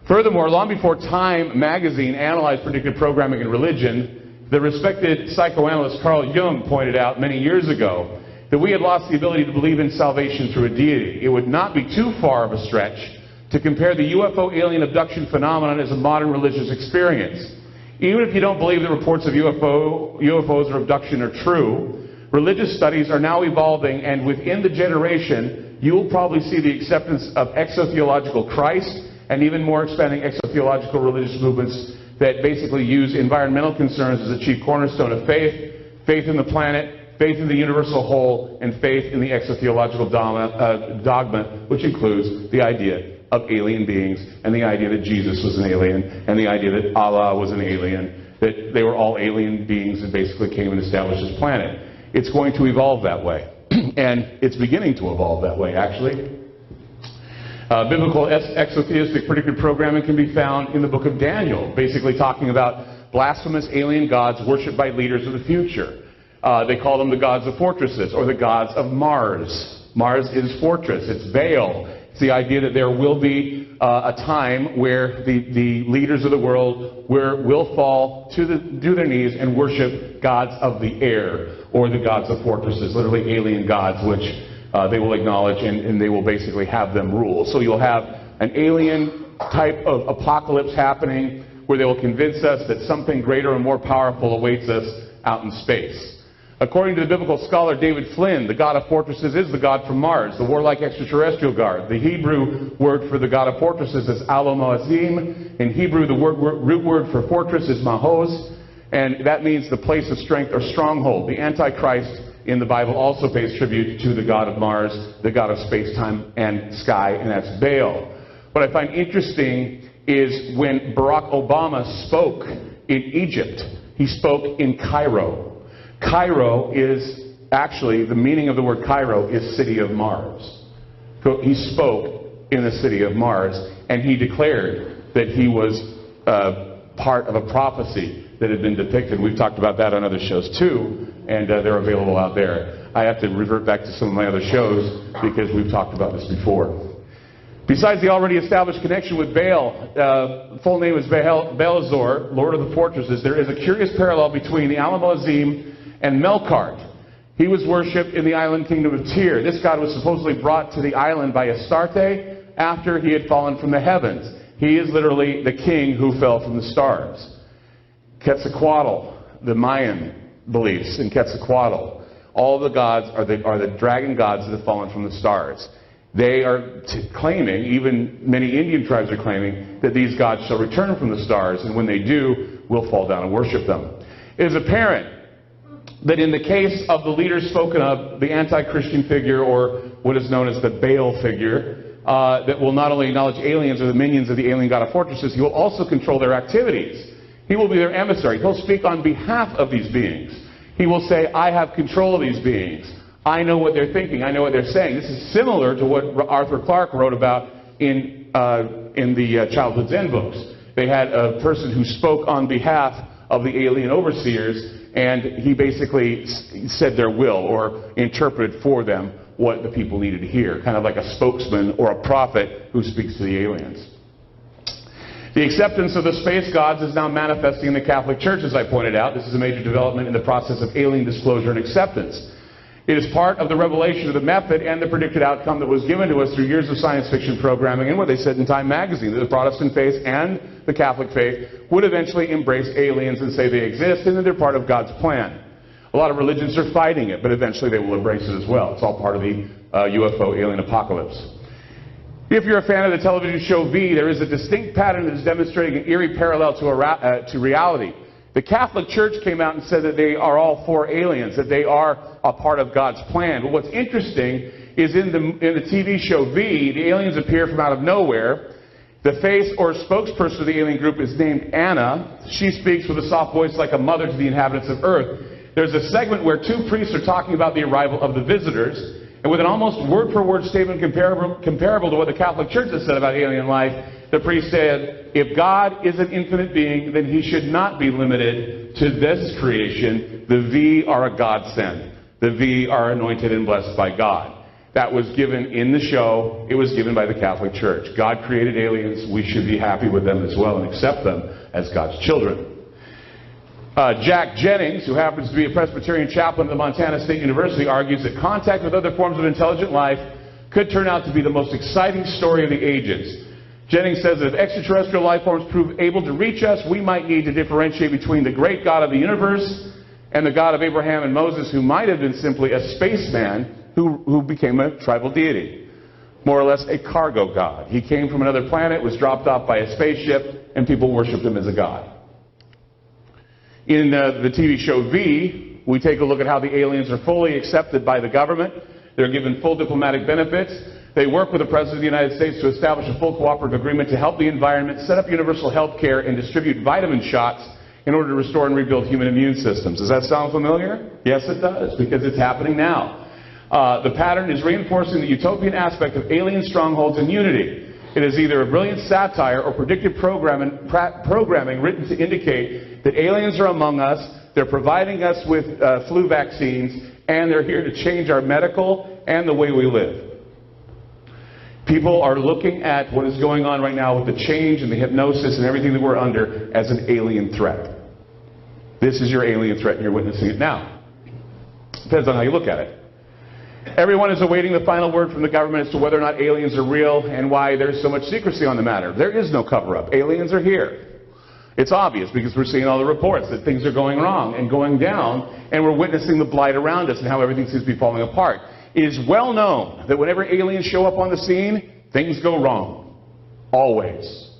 Furthermore, long before Time magazine analyzed predictive programming and religion, the respected psychoanalyst Carl Jung pointed out many years ago that we had lost the ability to believe in salvation through a deity. It would not be too far of a stretch to compare the UFO alien abduction phenomenon as a modern religious experience. Even if you don't believe that reports of UFOs or abduction are true, religious studies are now evolving, and within the generation, you will probably see the acceptance of exotheological Christ, and even more expanding exotheological religious movements that basically use environmental concerns as a chief cornerstone of faith, faith in the planet, faith in the universal whole, and faith in the exotheological dogma, which includes the idea of alien beings, and the idea that Jesus was an alien, and the idea that Allah was an alien, that they were all alien beings that basically came and established this planet. It's going to evolve that way, and it's beginning to evolve that way, actually. Biblical exotheistic predictive programming can be found in the book of Daniel, basically talking about blasphemous alien gods worshipped by leaders of the future. They call them the gods of fortresses, or the gods of Mars. Mars is fortress. It's Baal. It's the idea that there will be a time where the leaders of the world will fall to their knees and worship gods of the air, or the gods of fortresses, literally alien gods, which they will acknowledge, and they will basically have them rule. So you'll have an alien type of apocalypse happening where they will convince us that something greater and more powerful awaits us out in space. According to the biblical scholar David Flynn, the god of fortresses is the god from Mars, the warlike extraterrestrial god. The Hebrew word for the god of fortresses is Alo-Moazim. In Hebrew, the root word for fortress is Mahoz, and that means the place of strength or stronghold. The Antichrist in the Bible also pays tribute to the god of Mars, the god of space, time, and sky, and that's Baal. What I find interesting is when Barack Obama spoke in Egypt, he spoke in Cairo. Cairo is actually, the meaning of the word Cairo is city of Mars. So he spoke in the city of Mars, and he declared that he was part of a prophecy that had been depicted. We've talked about that on other shows too, and they're available out there. I have to revert back to some of my other shows because we've talked about this before. Besides the already established connection with Baal, full name is Baal-Azor, Lord of the Fortresses, there is a curious parallel between the Alo-Moazim and Melkart. He was worshipped in the island kingdom of Tyr. This god was supposedly brought to the island by Astarte after he had fallen from the heavens. He is literally the king who fell from the stars. Quetzalcoatl, the Mayan beliefs in Quetzalcoatl, all the gods are the dragon gods that have fallen from the stars. They are claiming, even many Indian tribes are claiming, that these gods shall return from the stars, and when they do, we'll fall down and worship them. It is apparent that in the case of the leader spoken of, the anti-Christian figure, or what is known as the Baal figure, that will not only acknowledge aliens or the minions of the alien god of fortresses, he will also control their activities. He will be their emissary. He'll speak on behalf of these beings. He will say, I have control of these beings. I know what they're thinking. I know what they're saying. This is similar to what Arthur Clarke wrote about in the Childhood Zen books. They had a person who spoke on behalf of the alien overseers, and he basically said their will, or interpreted for them what the people needed to hear, kind of like a spokesman or a prophet who speaks to the aliens. The acceptance of the space gods is now manifesting in the Catholic Church, as I pointed out. This is a major development in the process of alien disclosure and acceptance. It is part of the revelation of the method and the predicted outcome that was given to us through years of science fiction programming and what they said in Time magazine, that the Protestant faith and the Catholic faith would eventually embrace aliens and say they exist and that they're part of God's plan. A lot of religions are fighting it, but eventually they will embrace it as well. It's all part of the UFO alien apocalypse. If you're a fan of the television show V, there is a distinct pattern that is demonstrating an eerie parallel to reality. The Catholic Church came out and said that they are all for aliens, that they are a part of God's plan. But what's interesting is in the TV show V, the aliens appear from out of nowhere. The face or spokesperson of the alien group is named Anna. She speaks with a soft voice like a mother to the inhabitants of Earth. There's a segment where two priests are talking about the arrival of the visitors, and with an almost word-for-word statement comparable to what the Catholic Church has said about alien life, the priest said, if God is an infinite being, then he should not be limited to this creation. The V are a godsend. The V are anointed and blessed by God. That was given in the show. It was given by the Catholic Church. God created aliens. We should be happy with them as well and accept them as God's children. Jack Jennings, who happens to be a Presbyterian chaplain at the Montana State University, argues that contact with other forms of intelligent life could turn out to be the most exciting story of the ages. Jennings says that if extraterrestrial life forms prove able to reach us, we might need to differentiate between the great God of the universe and the God of Abraham and Moses, who might have been simply a spaceman who became a tribal deity. More or less a cargo god. He came from another planet, was dropped off by a spaceship, and people worshipped him as a god. In the TV show V, we take a look at how the aliens are fully accepted by the government. They're given full diplomatic benefits. They work with the President of the United States to establish a full cooperative agreement to help the environment, set up universal health care, and distribute vitamin shots in order to restore and rebuild human immune systems. Does that sound familiar? Yes, it does, because it's happening now. The pattern is reinforcing the utopian aspect of alien strongholds and unity. It is either a brilliant satire or predictive programming written to indicate that aliens are among us, they're providing us with flu vaccines, and they're here to change our medical and the way we live. People are looking at what is going on right now with the change and the hypnosis and everything that we're under as an alien threat. This is your alien threat, and you're witnessing it now. Depends on how you look at it. Everyone is awaiting the final word from the government as to whether or not aliens are real and why there's so much secrecy on the matter. There is no cover-up. Aliens are here. It's obvious because we're seeing all the reports that things are going wrong and going down, and we're witnessing the blight around us and how everything seems to be falling apart. It is well known that whenever aliens show up on the scene, things go wrong. Always.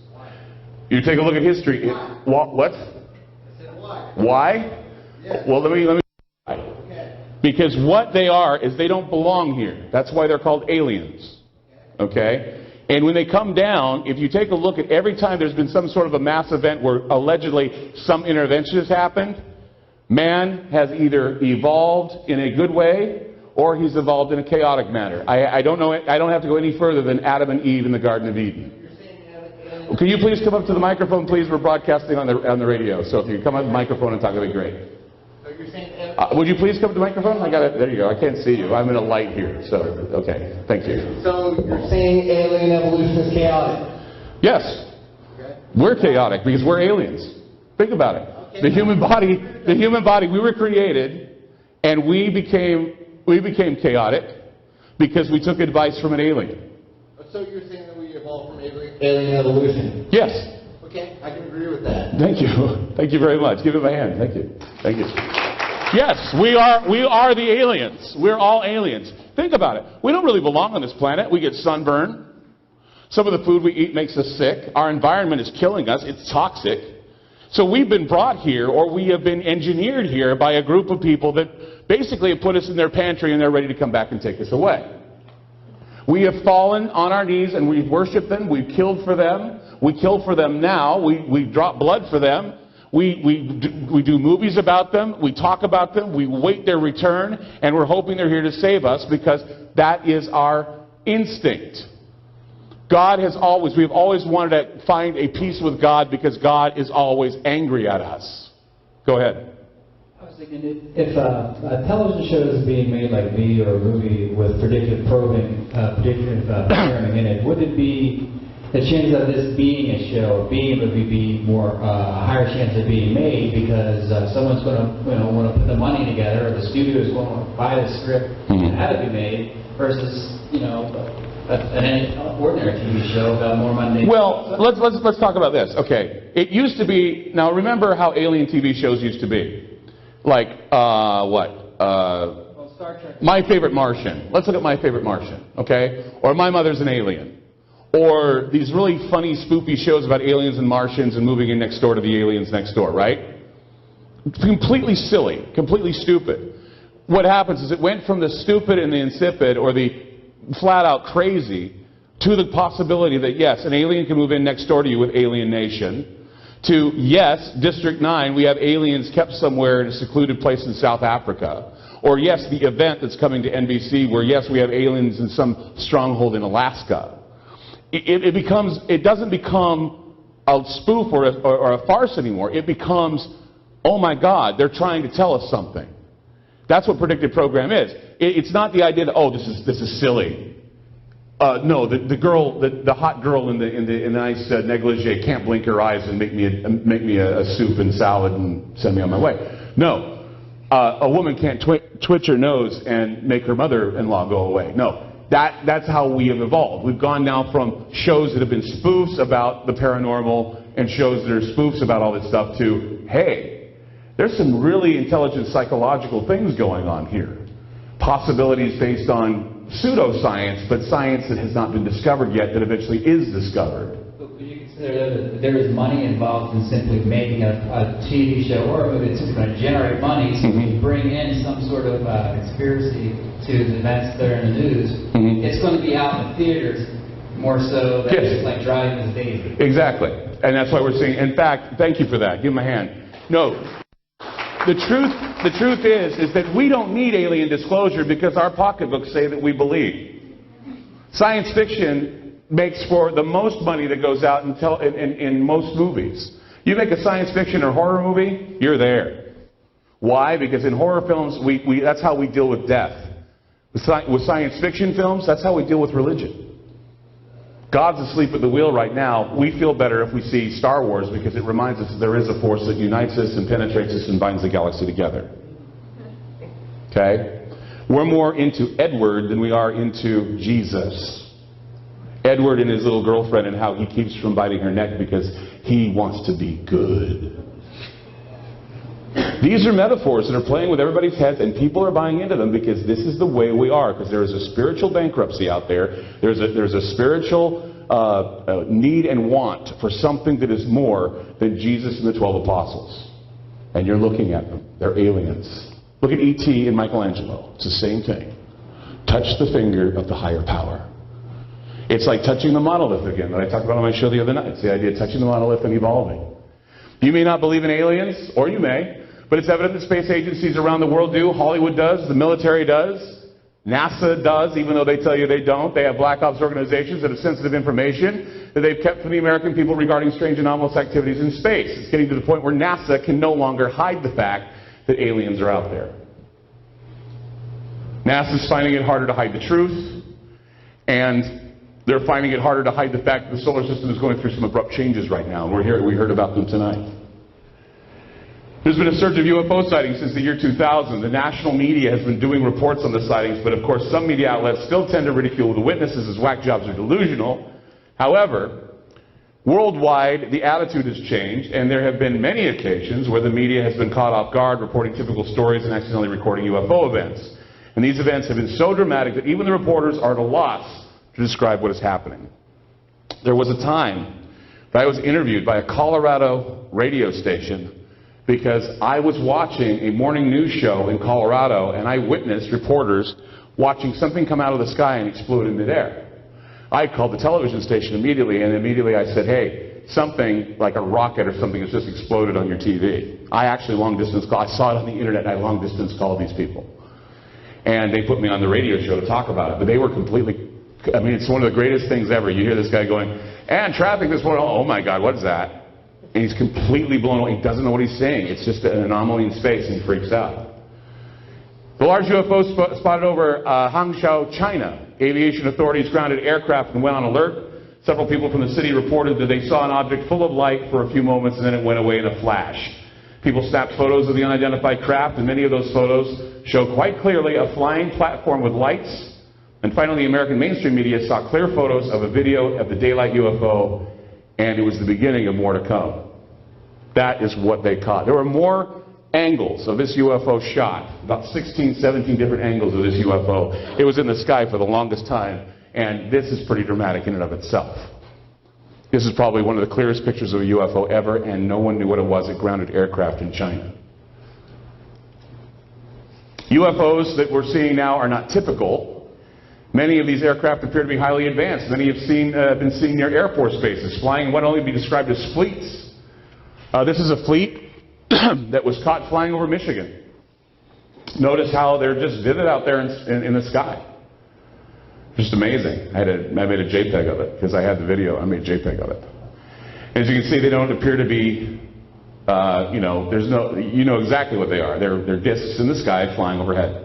You take a look at history. What? Why? Well, let me. Because what they are is they don't belong here. That's why they're called aliens. Okay? And when they come down, if you take a look at every time there's been some sort of a mass event where allegedly some intervention has happened, man has either evolved in a good way or he's evolved in a chaotic manner. I don't know. I don't have to go any further than Adam and Eve in the Garden of Eden. Can you please come up to the microphone, please? We're broadcasting on the radio. So if you come up to the microphone and talk, that'd be great. Would you please come to the microphone? I got it. There you go. I can't see you. I'm in a light here. So, okay. Thank you. So you're saying alien evolution is chaotic? Yes. Okay. We're chaotic because we're aliens. Think about it. Okay. The human body, we were created, and we became chaotic because we took advice from an alien. So you're saying that we evolved from alien evolution? Yes. Okay, I can agree with that. Thank you. Thank you very much. Give him a hand. Thank you. Thank you. Yes, we are the aliens. We're all aliens. Think about it. We don't really belong on this planet. We get sunburn. Some of the food we eat makes us sick. Our environment is killing us. It's toxic. So we've been brought here, or we have been engineered here by a group of people that basically have put us in their pantry and they're ready to come back and take us away. We have fallen on our knees and we've worshipped them. We've killed for them. We kill for them now. We drop blood for them. We do movies about them. We talk about them. We wait their return. And we're hoping they're here to save us because that is our instinct. We've always wanted to find a peace with God because God is always angry at us. Go ahead. I was thinking if a television show is being made like V or a movie with predictive programming in it, would it be the chances of this being a show, being a movie, be more a higher chance of being made because someone's going to want to put the money together, or the studio is going to buy the script and have it be made versus an ordinary TV show about more mundane. Well, let's talk about this. Okay, it used to be. Now remember how alien TV shows used to be, like Star Trek. My Favorite Martian. Let's look at My Favorite Martian. Okay, or My Mother's an Alien. Or these really funny, spoopy shows about aliens and Martians and moving in next door to the aliens next door, right? Completely silly, completely stupid. What happens is it went from the stupid and the insipid or the flat-out crazy to the possibility that, yes, an alien can move in next door to you with alienation, to, yes, District 9, we have aliens kept somewhere in a secluded place in South Africa. Or, yes, the event that's coming to NBC where, yes, we have aliens in some stronghold in Alaska. It doesn't become a spoof or a farce anymore. It becomes, oh my God, they're trying to tell us something. That's what predictive program is. It's not the idea that, oh, this is silly. No, the hot girl in the nice negligee can't blink her eyes and make me a soup and salad and send me on my way. No. A woman can't twitch her nose and make her mother-in-law go away. No, that's how we have evolved. We've gone now from shows that have been spoofs about the paranormal and shows that are spoofs about all this stuff to, hey, there's some really intelligent psychological things going on here. Possibilities based on pseudoscience, but science that has not been discovered yet that eventually is discovered. But would you consider that there is money involved in simply making a TV show or a movie that's going to generate money so we bring in some sort of conspiracy to the events that are in the news? It's going to be out in the theaters more so than just like driving as Daisy. Exactly. And that's why we're seeing, in fact, thank you for that. Give him a hand. No. The truth is that we don't need alien disclosure because our pocketbooks say that we believe. Science fiction makes for the most money that goes out in most movies. You make a science fiction or horror movie, you're there. Why? Because in horror films, that's how we deal with death. With science fiction films, that's how we deal with religion. God's asleep at the wheel right now. We feel better if we see Star Wars because it reminds us that there is a force that unites us and penetrates us and binds the galaxy together. Okay? We're more into Edward than we are into Jesus. Edward and his little girlfriend and how he keeps from biting her neck because he wants to be good. These are metaphors that are playing with everybody's heads, and people are buying into them because this is the way we are. Because there is a spiritual bankruptcy out there. There's a spiritual need and want for something that is more than Jesus and the 12 apostles. And you're looking at them. They're aliens. Look at E.T. and Michelangelo. It's the same thing. Touch the finger of the higher power. It's like touching the monolith again that I talked about on my show the other night. It's the idea of touching the monolith and evolving. You may not believe in aliens, or you may. But it's evident that space agencies around the world do. Hollywood does. The military does. NASA does, even though they tell you they don't. They have black ops organizations that have sensitive information that they've kept from the American people regarding strange anomalous activities in space. It's getting to the point where NASA can no longer hide the fact that aliens are out there. NASA's finding it harder to hide the truth, and they're finding it harder to hide the fact that the solar system is going through some abrupt changes right now. And we heard about them tonight. There's been a surge of UFO sightings since the year 2000. The national media has been doing reports on the sightings, but of course some media outlets still tend to ridicule the witnesses as whack jobs are delusional. However, worldwide the attitude has changed, and there have been many occasions where the media has been caught off guard reporting typical stories and accidentally recording UFO events. And these events have been so dramatic that even the reporters are at a loss to describe what is happening. There was a time that I was interviewed by a Colorado radio station because I was watching a morning news show in Colorado, and I witnessed reporters watching something come out of the sky and explode in midair. I called the television station immediately, and immediately I said, hey, something like a rocket or something has just exploded on your TV. I actually long-distance called. I saw it on the internet, and I long-distance called these people. And they put me on the radio show to talk about it, but they were completely, I mean, it's one of the greatest things ever. You hear this guy going, and traffic this morning, oh my God, what is that? And he's completely blown away. He doesn't know what he's saying. It's just an anomaly in space, and he freaks out. The large UFO spotted over Hangzhou, China. Aviation authorities grounded aircraft and went on alert. Several people from the city reported that they saw an object full of light for a few moments, and then it went away in a flash. People snapped photos of the unidentified craft, and many of those photos show quite clearly a flying platform with lights. And finally, the American mainstream media saw clear photos of a video of the daylight UFO, and it was the beginning of more to come. That is what they caught. There were more angles of this UFO shot, about 16, 17 different angles of this UFO. It was in the sky for the longest time, and this is pretty dramatic in and of itself. This is probably one of the clearest pictures of a UFO ever, and no one knew what it was. It grounded aircraft in China. UFOs that we're seeing now are not typical Many of these aircraft appear to be highly advanced. Many have been seen near Air Force bases, flying what only be described as fleets. This is a fleet that was caught flying over Michigan. Notice how they're just vivid out there in the sky. Just amazing. I made a JPEG of it because I had the video. I made a JPEG of it. As you can see, they don't appear to be, you know exactly what they are. They're discs in the sky flying overhead.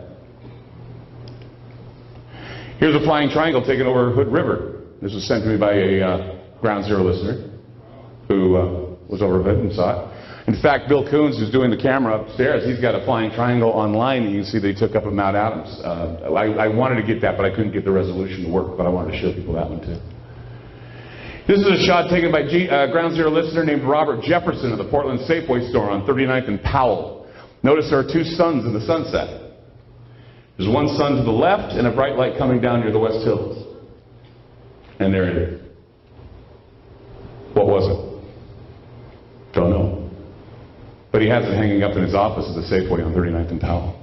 Here's a flying triangle taken over Hood River. This was sent to me by a Ground Zero listener who was over Hood and saw it. In fact, Bill Coons, who's doing the camera upstairs, he's got a flying triangle online that you can see they took up at Mount Adams. I wanted to get that, but I couldn't get the resolution to work, but I wanted to show people that one too. This is a shot taken by Ground Zero listener named Robert Jefferson of the Portland Safeway store on 39th and Powell. Notice there are two suns in the sunset. There's one sun to the left and a bright light coming down near the West Hills. And there it is. What was it? Don't know. But he has it hanging up in his office at the Safeway on 39th and Powell.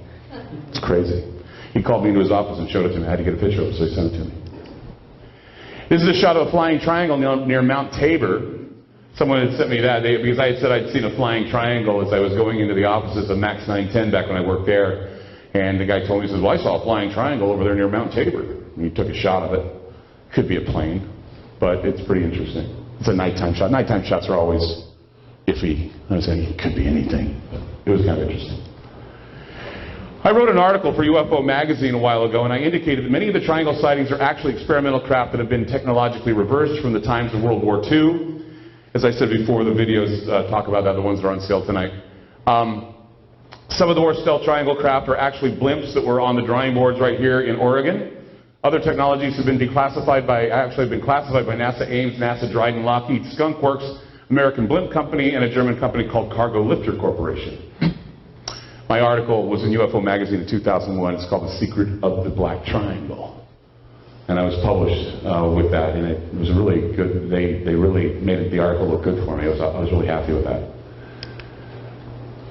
It's crazy. He called me into his office and showed it to me. I had to get a picture of it, so he sent it to me. This is a shot of a flying triangle near Mount Tabor. Someone had sent me that because I had said I'd seen a flying triangle as I was going into the offices of Max 910 back when I worked there. And the guy told me, he says, well, I saw a flying triangle over there near Mount Tabor. And he took a shot of it. Could be a plane, but it's pretty interesting. It's a nighttime shot. Nighttime shots are always iffy. I was saying it could be anything, but it was kind of interesting. I wrote an article for UFO magazine a while ago, and I indicated that many of the triangle sightings are actually experimental craft that have been technologically reversed from the times of World War II. As I said before, the videos talk about that, the ones that are on sale tonight. Some of the more stealth triangle craft are actually blimps that were on the drawing boards right here in Oregon. Other technologies have been classified by NASA Ames, NASA Dryden, Lockheed, Skunk Works, American Blimp Company, and a German company called Cargo Lifter Corporation. My article was in UFO magazine in 2001. It's called The Secret of the Black Triangle. And I was published with that, and it was really good. They really made the article look good for me. I was really happy with that.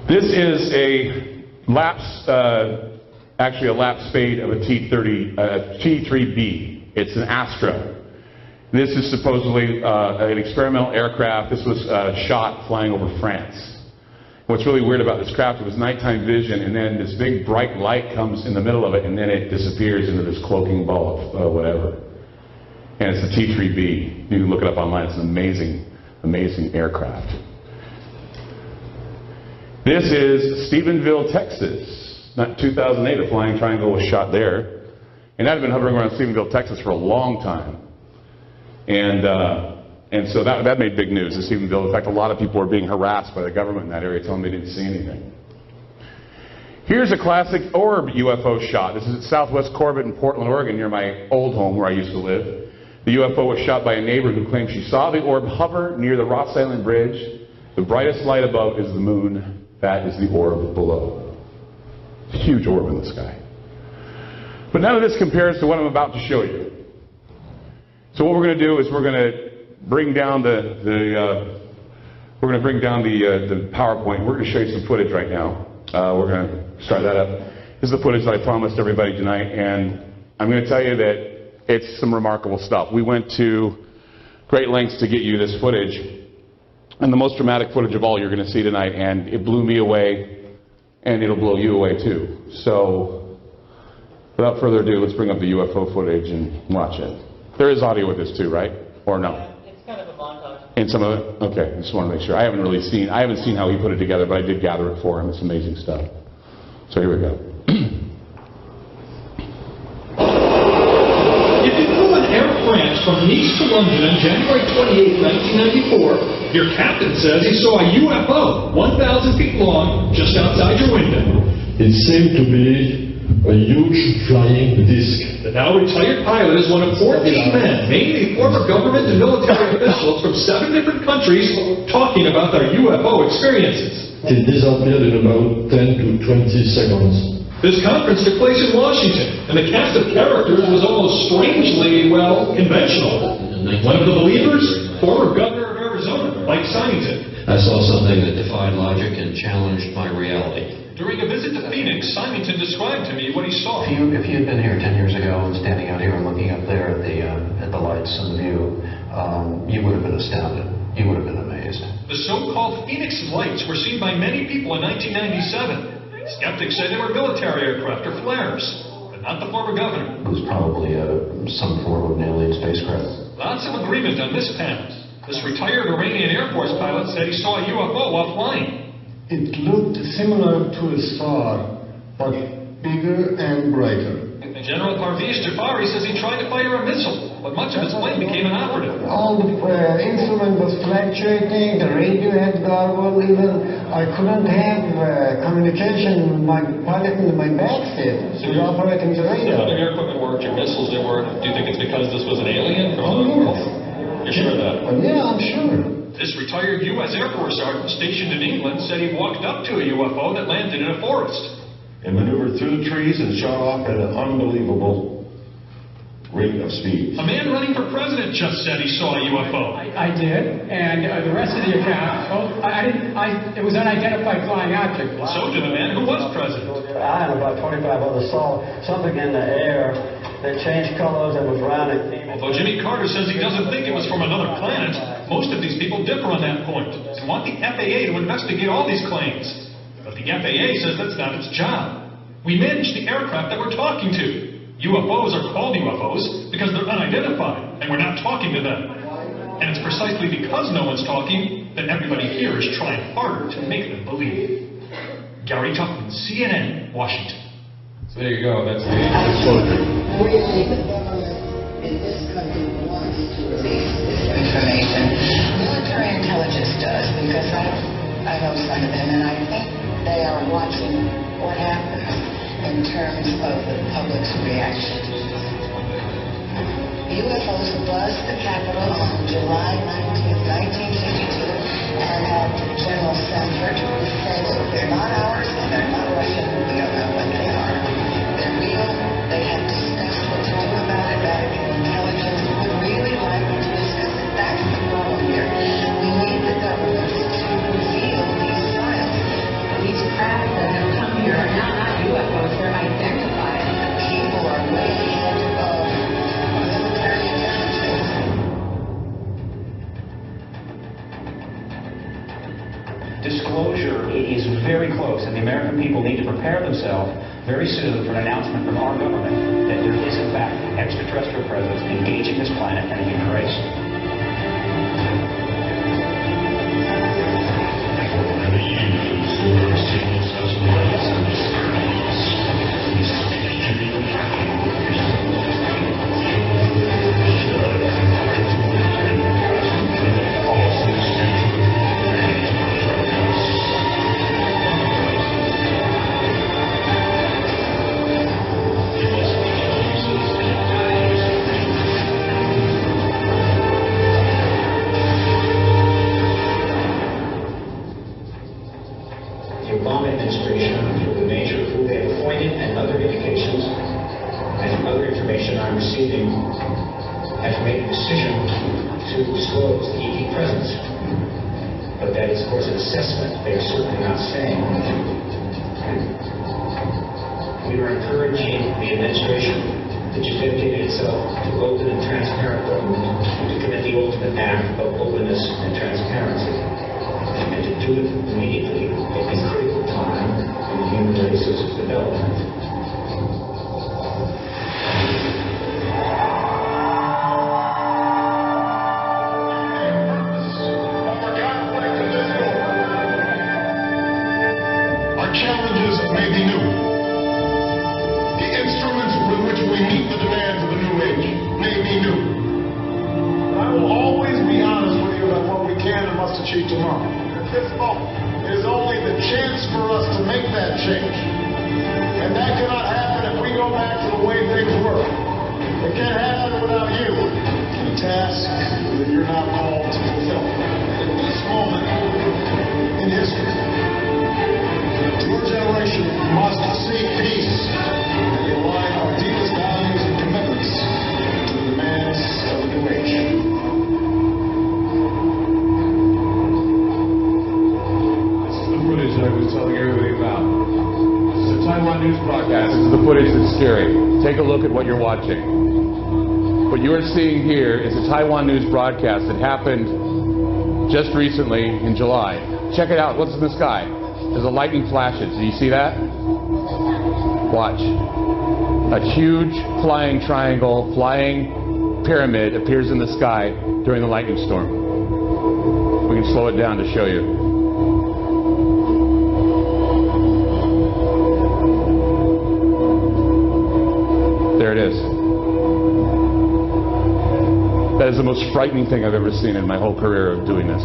This is a actually a lap spade of a T-3B. It's an Astra. This is supposedly an experimental aircraft. This was shot flying over France. What's really weird about this craft, it was nighttime vision, and then this big bright light comes in the middle of it, and then it disappears into this cloaking ball of whatever. And it's the T-3B. You can look it up online. It's an amazing, amazing aircraft. This is Stephenville, Texas. Not 2008, a flying triangle was shot there. And that had been hovering around Stephenville, Texas for a long time. And so that made big news in Stephenville. In fact, a lot of people were being harassed by the government in that area, telling them they didn't see anything. Here's a classic orb UFO shot. This is at Southwest Corbett in Portland, Oregon, near my old home where I used to live. The UFO was shot by a neighbor who claimed she saw the orb hover near the Ross Island Bridge. The brightest light above is the moon. That is the orb below. It's a huge orb in the sky. But none of this compares to what I'm about to show you. So what we're going to do is we're going to bring down the PowerPoint. We're going to show you some footage right now. We're going to start that up. This is the footage that I promised everybody tonight, and I'm going to tell you that it's some remarkable stuff. We went to great lengths to get you this footage. And the most dramatic footage of all you're going to see tonight, and it blew me away, and it'll blow you away too. So, without further ado, let's bring up the UFO footage and watch it. There is audio with this too, right? Or no? It's kind of a montage. In some of it? Okay, I just want to make sure. I haven't seen how he put it together, but I did gather it for him. It's amazing stuff. So here we go. Air France from Nice to London on January 28, 1994, your captain says he saw a UFO 1,000 feet long just outside your window. It seemed to be a huge flying disc. The now retired pilot is one of 14 men, mainly former government and military officials from 7 different countries, talking about their UFO experiences. It disappeared in about 10 to 20 seconds. This conference took place in Washington, and the cast of characters was almost strangely, well, conventional. One of the believers, former governor of Arizona, Mike Symington. I saw something that defied logic and challenged by reality. During a visit to Phoenix, Symington described to me what he saw. If you had been here 10 years ago and standing out here and looking up there at the lights and the view, you would have been astounded. You would have been amazed. The so-called Phoenix lights were seen by many people in 1997. Skeptics say they were military aircraft or flares, but not the former governor. It was probably some form of an alien spacecraft. Lots of agreement on this panel. This retired Iranian Air Force pilot said he saw a UFO while flying. It looked similar to a star, but bigger and brighter. General Parviz Jafari says he tried to fire a missile, but much of his plane became inoperative. All the instrument was fluctuating, the radio had garbled even. I couldn't have communication with my pilot in my back seat. He was operating the radio. None of your equipment worked, your missiles didn't work. Do you think it's because this was an alien from another world? You're sure of that? Well, yeah, I'm sure. This retired U.S. Air Force sergeant stationed in England said he walked up to a UFO that landed in a forest. And maneuvered through the trees and shot off at an unbelievable rate of speed. A man running for president just said he saw a UFO. I did, and the rest of the account, it was unidentified flying object. So did the man who was president. I and about 25 others saw something in the air that changed colors and was round and came. Although Jimmy Carter says he doesn't think it was from another planet, most of these people differ on that point and want the FAA to investigate all these claims. But the FAA says that's not its job. We manage the aircraft that we're talking to. UFOs are called UFOs because they're unidentified, and we're not talking to them. And it's precisely because no one's talking that everybody here is trying harder to make them believe. Gary Tuchman, CNN, Washington. So there you go. That's the Really, the government in this country wants to release this information. Military intelligence does, because I know some of them, and I think they are watching what happens in terms of the public's reaction. UFOs buzzed the Capitol on July 19, 1962, and had General Sanford say that they're not ours and they're not Russian. We don't know what they are. They're real. They have discussed what to do about it. Vatican intelligence would really like to discuss it. That's the problem here. We need the government to reveal these files. These craft that have come here are now not UFOs. They're identified. People are way ahead of military intelligence. Disclosure is very close, and the American people need to prepare themselves very soon for an announcement from our government that there is, in fact, extraterrestrial presence engaging this planet and the human race. news broadcast. This is the footage that's scary. Take a look at what you're watching. What you are seeing here is a Taiwan news broadcast that happened just recently in July. Check it out. What's in the sky? There's a lightning flashes. Do you see that? Watch. A huge flying triangle, flying pyramid appears in the sky during the lightning storm. We can slow it down to show you. There it is. That is the most frightening thing I've ever seen in my whole career of doing this.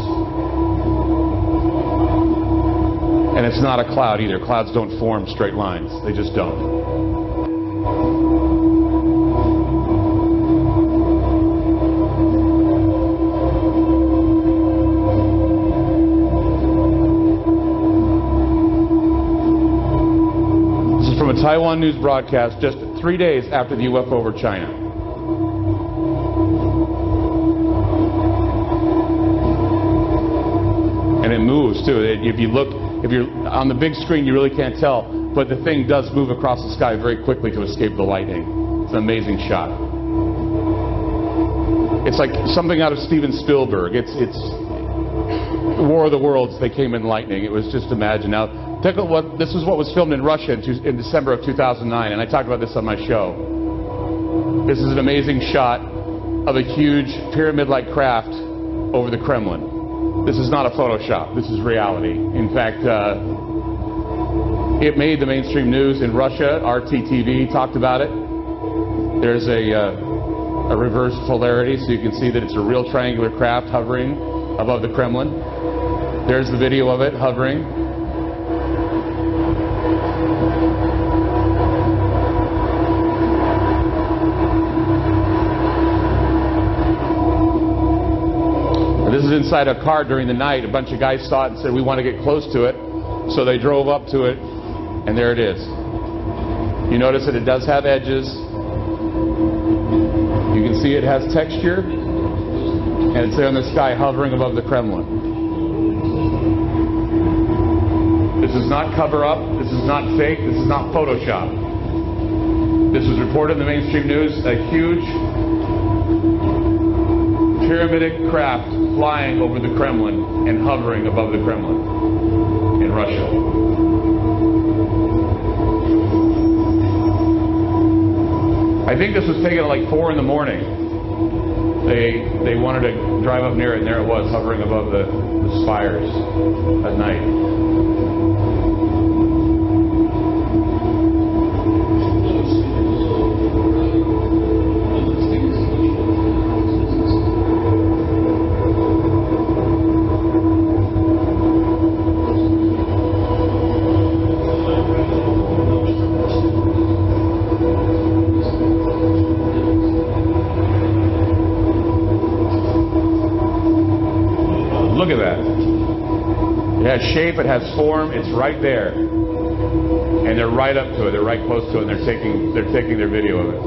And it's not a cloud either. Clouds don't form straight lines. They just don't. This is from a Taiwan news broadcast just 3 days after the UFO over China. And it moves too. If you look, if you're on the big screen, you really can't tell, but the thing does move across the sky very quickly to escape the lightning. It's an amazing shot. It's like something out of Steven Spielberg. It's War of the Worlds. They came in lightning. It was just imagine. Now, take a look. This is what was filmed in Russia in December of 2009, and I talked about this on my show. This is an amazing shot of a huge pyramid-like craft over the Kremlin. This is not a Photoshop. This is reality. In fact, it made the mainstream news in Russia. RT-TV talked about it. There's a reverse polarity, so you can see that it's a real triangular craft hovering above the Kremlin. There's the video of it hovering. This is inside a car during the night. A bunch of guys saw it and said, we want to get close to it. So they drove up to it, and there it is. You notice that it does have edges. You can see it has texture, and it's there in the sky hovering above the Kremlin. This is not cover up. This is not fake. This is not Photoshop. This was reported in the mainstream news. A huge pyramidic craft flying over the Kremlin and hovering above the Kremlin in Russia. I think this was taken at like 4 in the morning. They wanted to drive up near it, and there it was hovering above the spires at night. Look at that. It has shape, it has form, it's right there. And they're right up to it, they're right close to it, and they're taking their video of it.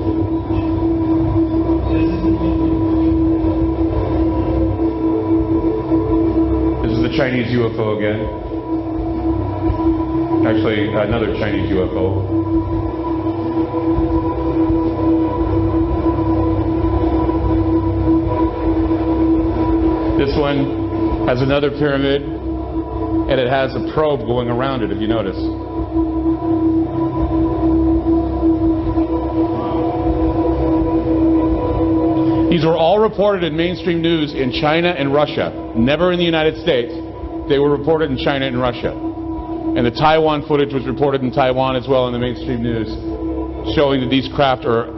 This is the Chinese UFO again. Actually, another Chinese UFO. This one has another pyramid, and it has a probe going around it, if you notice. These were all reported in mainstream news in China and Russia, never in the United States. They were reported in China and Russia. And the Taiwan footage was reported in Taiwan as well in the mainstream news, showing that these craft are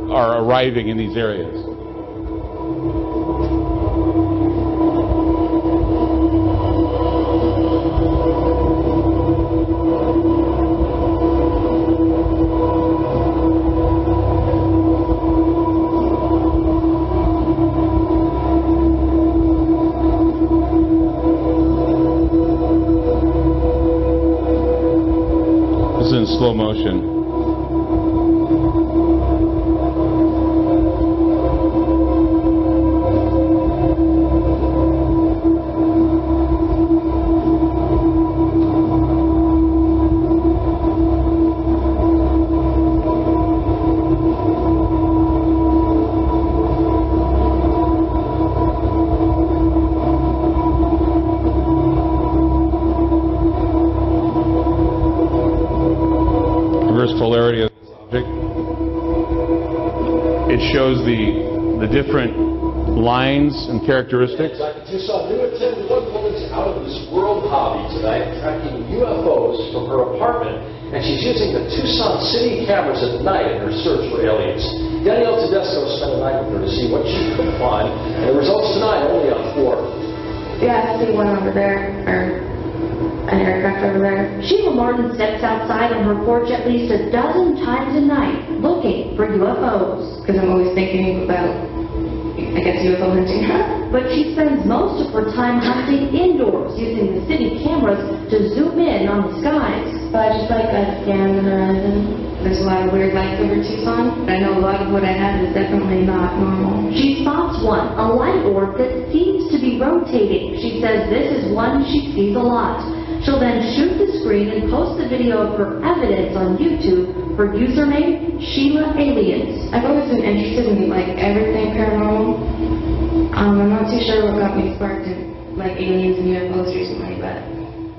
arriving in these areas. This is in slow motion. shows the different lines and characteristics. Tucson, new attendant, one woman's out of this world hobby tonight, tracking UFOs from her apartment, and she's using the Tucson city cameras at night in her search for aliens. Danielle Tedesco spent a night with her to see what she could find, and the results tonight only on 4. Yeah, I see one over there, or an aircraft over there. Sheila Martin steps outside on her porch at least a dozen times a night looking for UFOs. Because I'm always thinking about, I guess, UFO hunting. But she spends most of her time hunting indoors, using the city cameras to zoom in on the skies. But I just like to scan the horizon. There's a lot of weird lights over Tucson. I know a lot of what I have is definitely not normal. She spots one, a light orb that seems to be rotating. She says this is one she sees a lot. She'll then shoot the screen and post the video of her evidence on YouTube for username Sheila Aliens. I've always been interested in like everything paranormal. I'm not too sure what got me sparked in like aliens and UFOs recently, but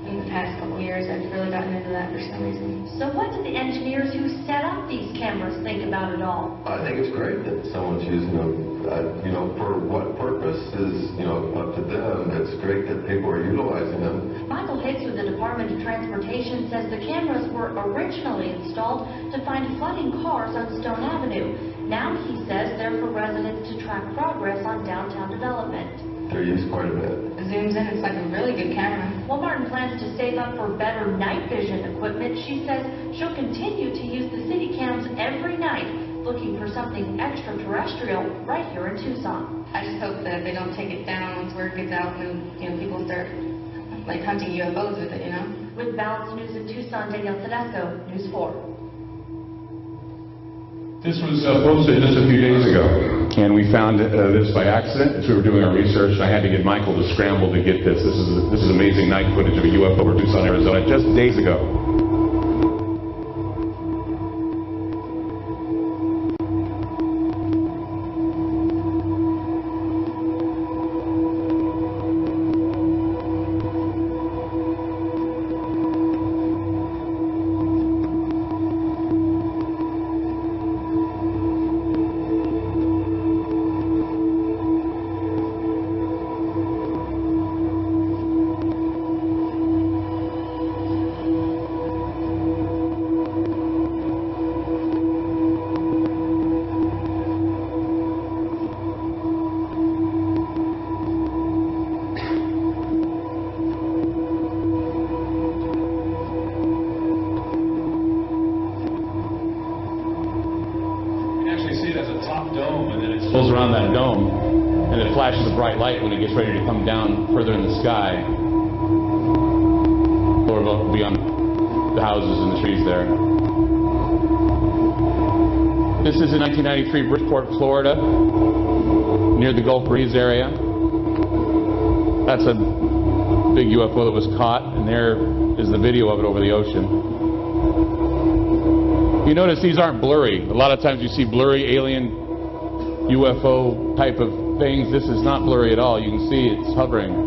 in the past couple years I've really gotten into that for some reason. So what did the engineers who set up these cameras think about it all? I think it's great that someone's using them, for what purpose is, up to them. It's great that people are utilizing them. Michael Hicks with the Department of Transportation says the cameras were originally installed to find flooding cars on Stone Avenue. Now he says they're for residents to track progress on downtown development. They're used quite a bit. It zooms in, it's like a really good camera. While Martin plans to save up for better night vision equipment, she says she'll continue to use the city cams every night, looking for something extraterrestrial right here in Tucson. I just hope that they don't take it down once word gets out and people start like hunting UFOs with it, With Balance News in Tucson, Danielle Tedesco, News 4. This was posted just a few days ago, and we found this by accident as we were doing our research. I had to get Michael to scramble to get this. This is amazing night footage of a UFO over Tucson, Arizona, just days ago. Pulls around that dome, and it flashes a bright light when it gets ready to come down further in the sky, or beyond the houses and the trees there. This is in 1993 Bridgeport, Florida, near the Gulf Breeze area. That's a big UFO that was caught, and there is the video of it over the ocean. You notice these aren't blurry. A lot of times you see blurry alien UFO type of things. This is not blurry at all. You can see it's hovering.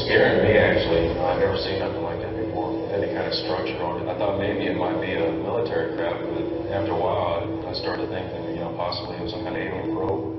scaring me, actually. I've never seen nothing like that before, any kind of structure on it. I thought maybe it might be a military craft, but after a while, I started thinking, possibly it was some kind of alien probe.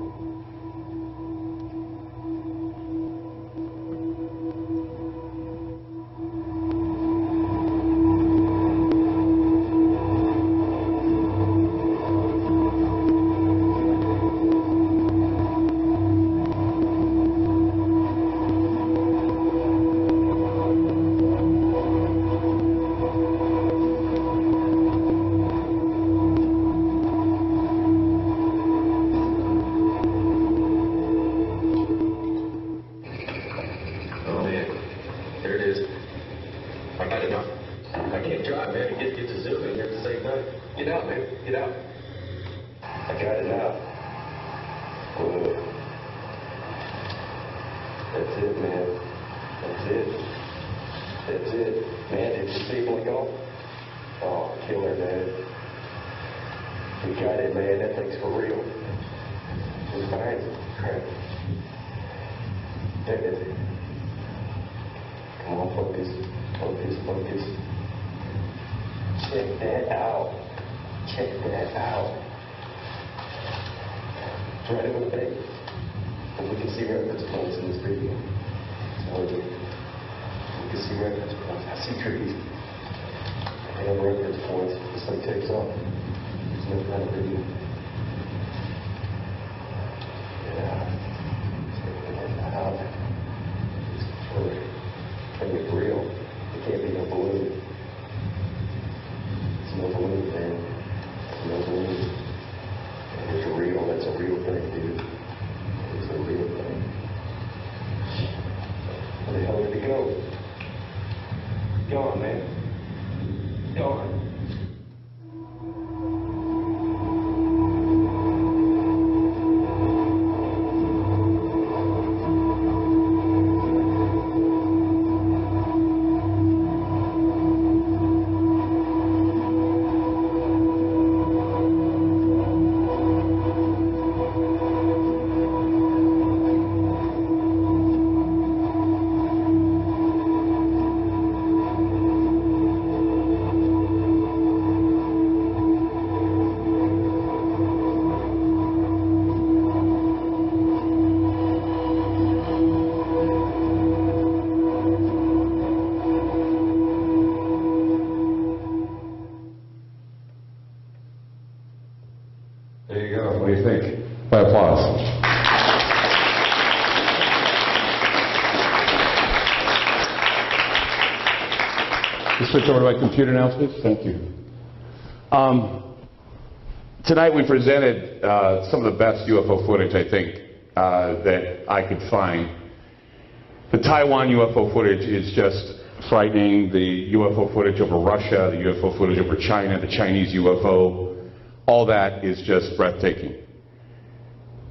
Switch over to my computer now, please. Thank you. Tonight we presented some of the best UFO footage, I think, that I could find. The Taiwan UFO footage is just frightening. The UFO footage over Russia, the UFO footage over China, the Chinese UFO, all that is just breathtaking.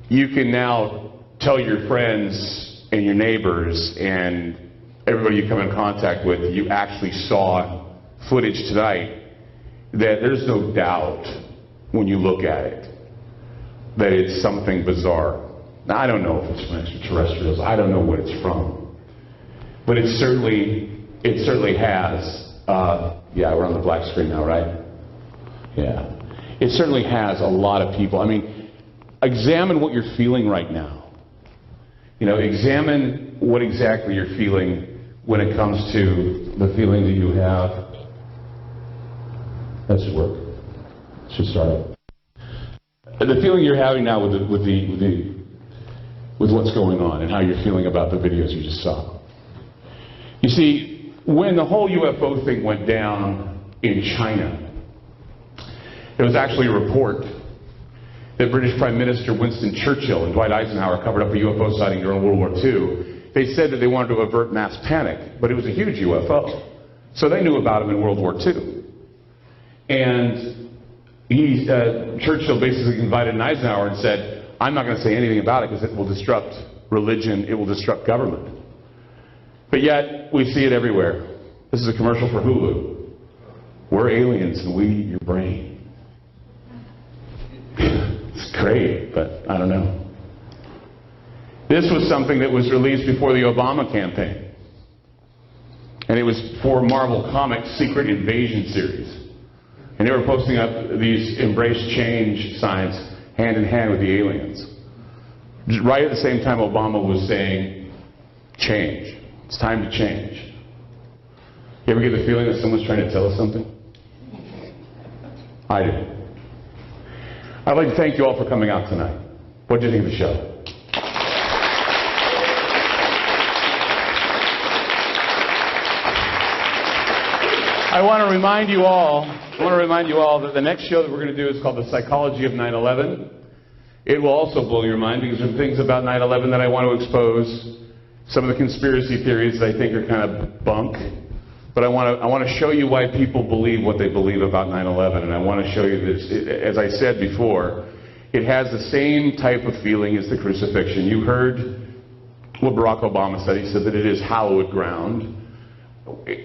You can now tell your friends and your neighbors and everybody you come in contact with, you actually saw footage tonight, that there's no doubt when you look at it that it's something bizarre. Now, I don't know if it's from extraterrestrials. I don't know what it's from. But it certainly has, yeah, we're on the black screen now, right? Yeah. It certainly has a lot of people. I mean, examine what you're feeling right now. Examine what exactly you're feeling when it comes to the feeling that you have. That should work. Should start it. The feeling you're having now with what's going on and how you're feeling about the videos you just saw. You see, when the whole UFO thing went down in China, there was actually a report that British Prime Minister Winston Churchill and Dwight Eisenhower covered up a UFO sighting during World War II. They said that they wanted to avert mass panic, but it was a huge UFO. So they knew about him in World War II. And Churchill basically invited Eisenhower and said, I'm not going to say anything about it because it will disrupt religion, it will disrupt government. But yet, we see it everywhere. This is a commercial for Hulu. We're aliens and we eat your brain. It's great, but I don't know. This was something that was released before the Obama campaign. And it was for Marvel Comics' Secret Invasion series. And they were posting up these embrace change signs hand in hand with the aliens. Right at the same time Obama was saying, change. It's time to change. You ever get the feeling that someone's trying to tell us something? I do. I'd like to thank you all for coming out tonight. What did you think of the show? I want to remind you all that the next show that we're going to do is called The Psychology of 9/11. It will also blow your mind because there are things about 9/11 that I want to expose. Some of the conspiracy theories that I think are kind of bunk. But I want to show you why people believe what they believe about 9/11. And I want to show you this. As I said before, it has the same type of feeling as the crucifixion. You heard what Barack Obama said. He said that it is hallowed ground.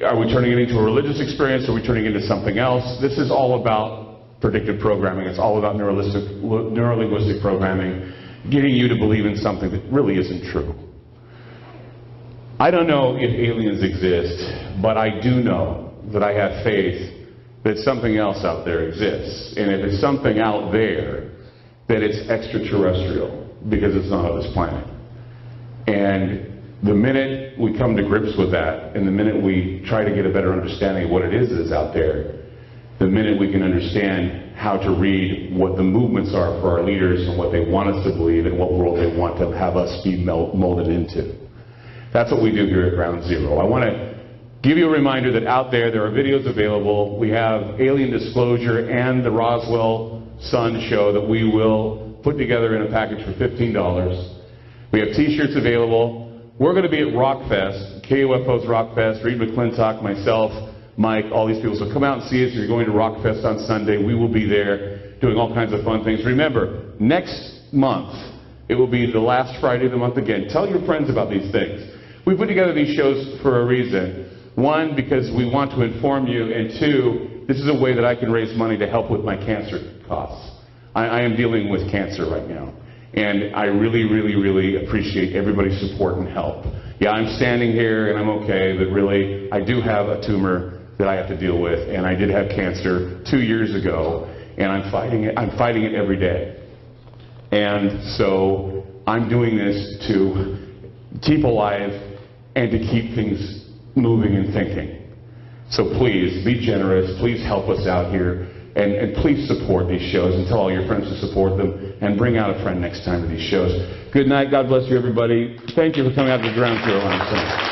Are we turning it into a religious experience? Are we turning it into something else? This is all about predictive programming. It's all about neurolinguistic programming, getting you to believe in something that really isn't true. I don't know if aliens exist, but I do know that I have faith that something else out there exists. And if it's something out there, that it's extraterrestrial, because it's not on this planet. And the minute we come to grips with that, and the minute we try to get a better understanding of what it is that's out there, the minute we can understand how to read what the movements are for our leaders and what they want us to believe and what world they want to have us be molded into. That's what we do here at Ground Zero. I want to give you a reminder that out there are videos available. We have Alien Disclosure and the Roswell Sun show that we will put together in a package for $15. We have t-shirts available. We're going to be at Rockfest, KUFO's Rockfest, Reed McClintock, myself, Mike, all these people. So come out and see us. If you're going to Rockfest on Sunday, we will be there doing all kinds of fun things. Remember, next month, it will be the last Friday of the month again. Tell your friends about these things. We put together these shows for a reason. One, because we want to inform you, and two, this is a way that I can raise money to help with my cancer costs. I am dealing with cancer right now. And I really, really, really appreciate everybody's support and help. Yeah, I'm standing here and I'm okay, but really, I do have a tumor that I have to deal with, and I did have cancer 2 years ago, and I'm fighting it every day. And so I'm doing this to keep alive and to keep things moving and thinking. So please, be generous, please help us out here. And please support these shows and tell all your friends to support them and bring out a friend next time to these shows. Good night. God bless you, everybody. Thank you for coming out to the Ground Zero Lounge tonight.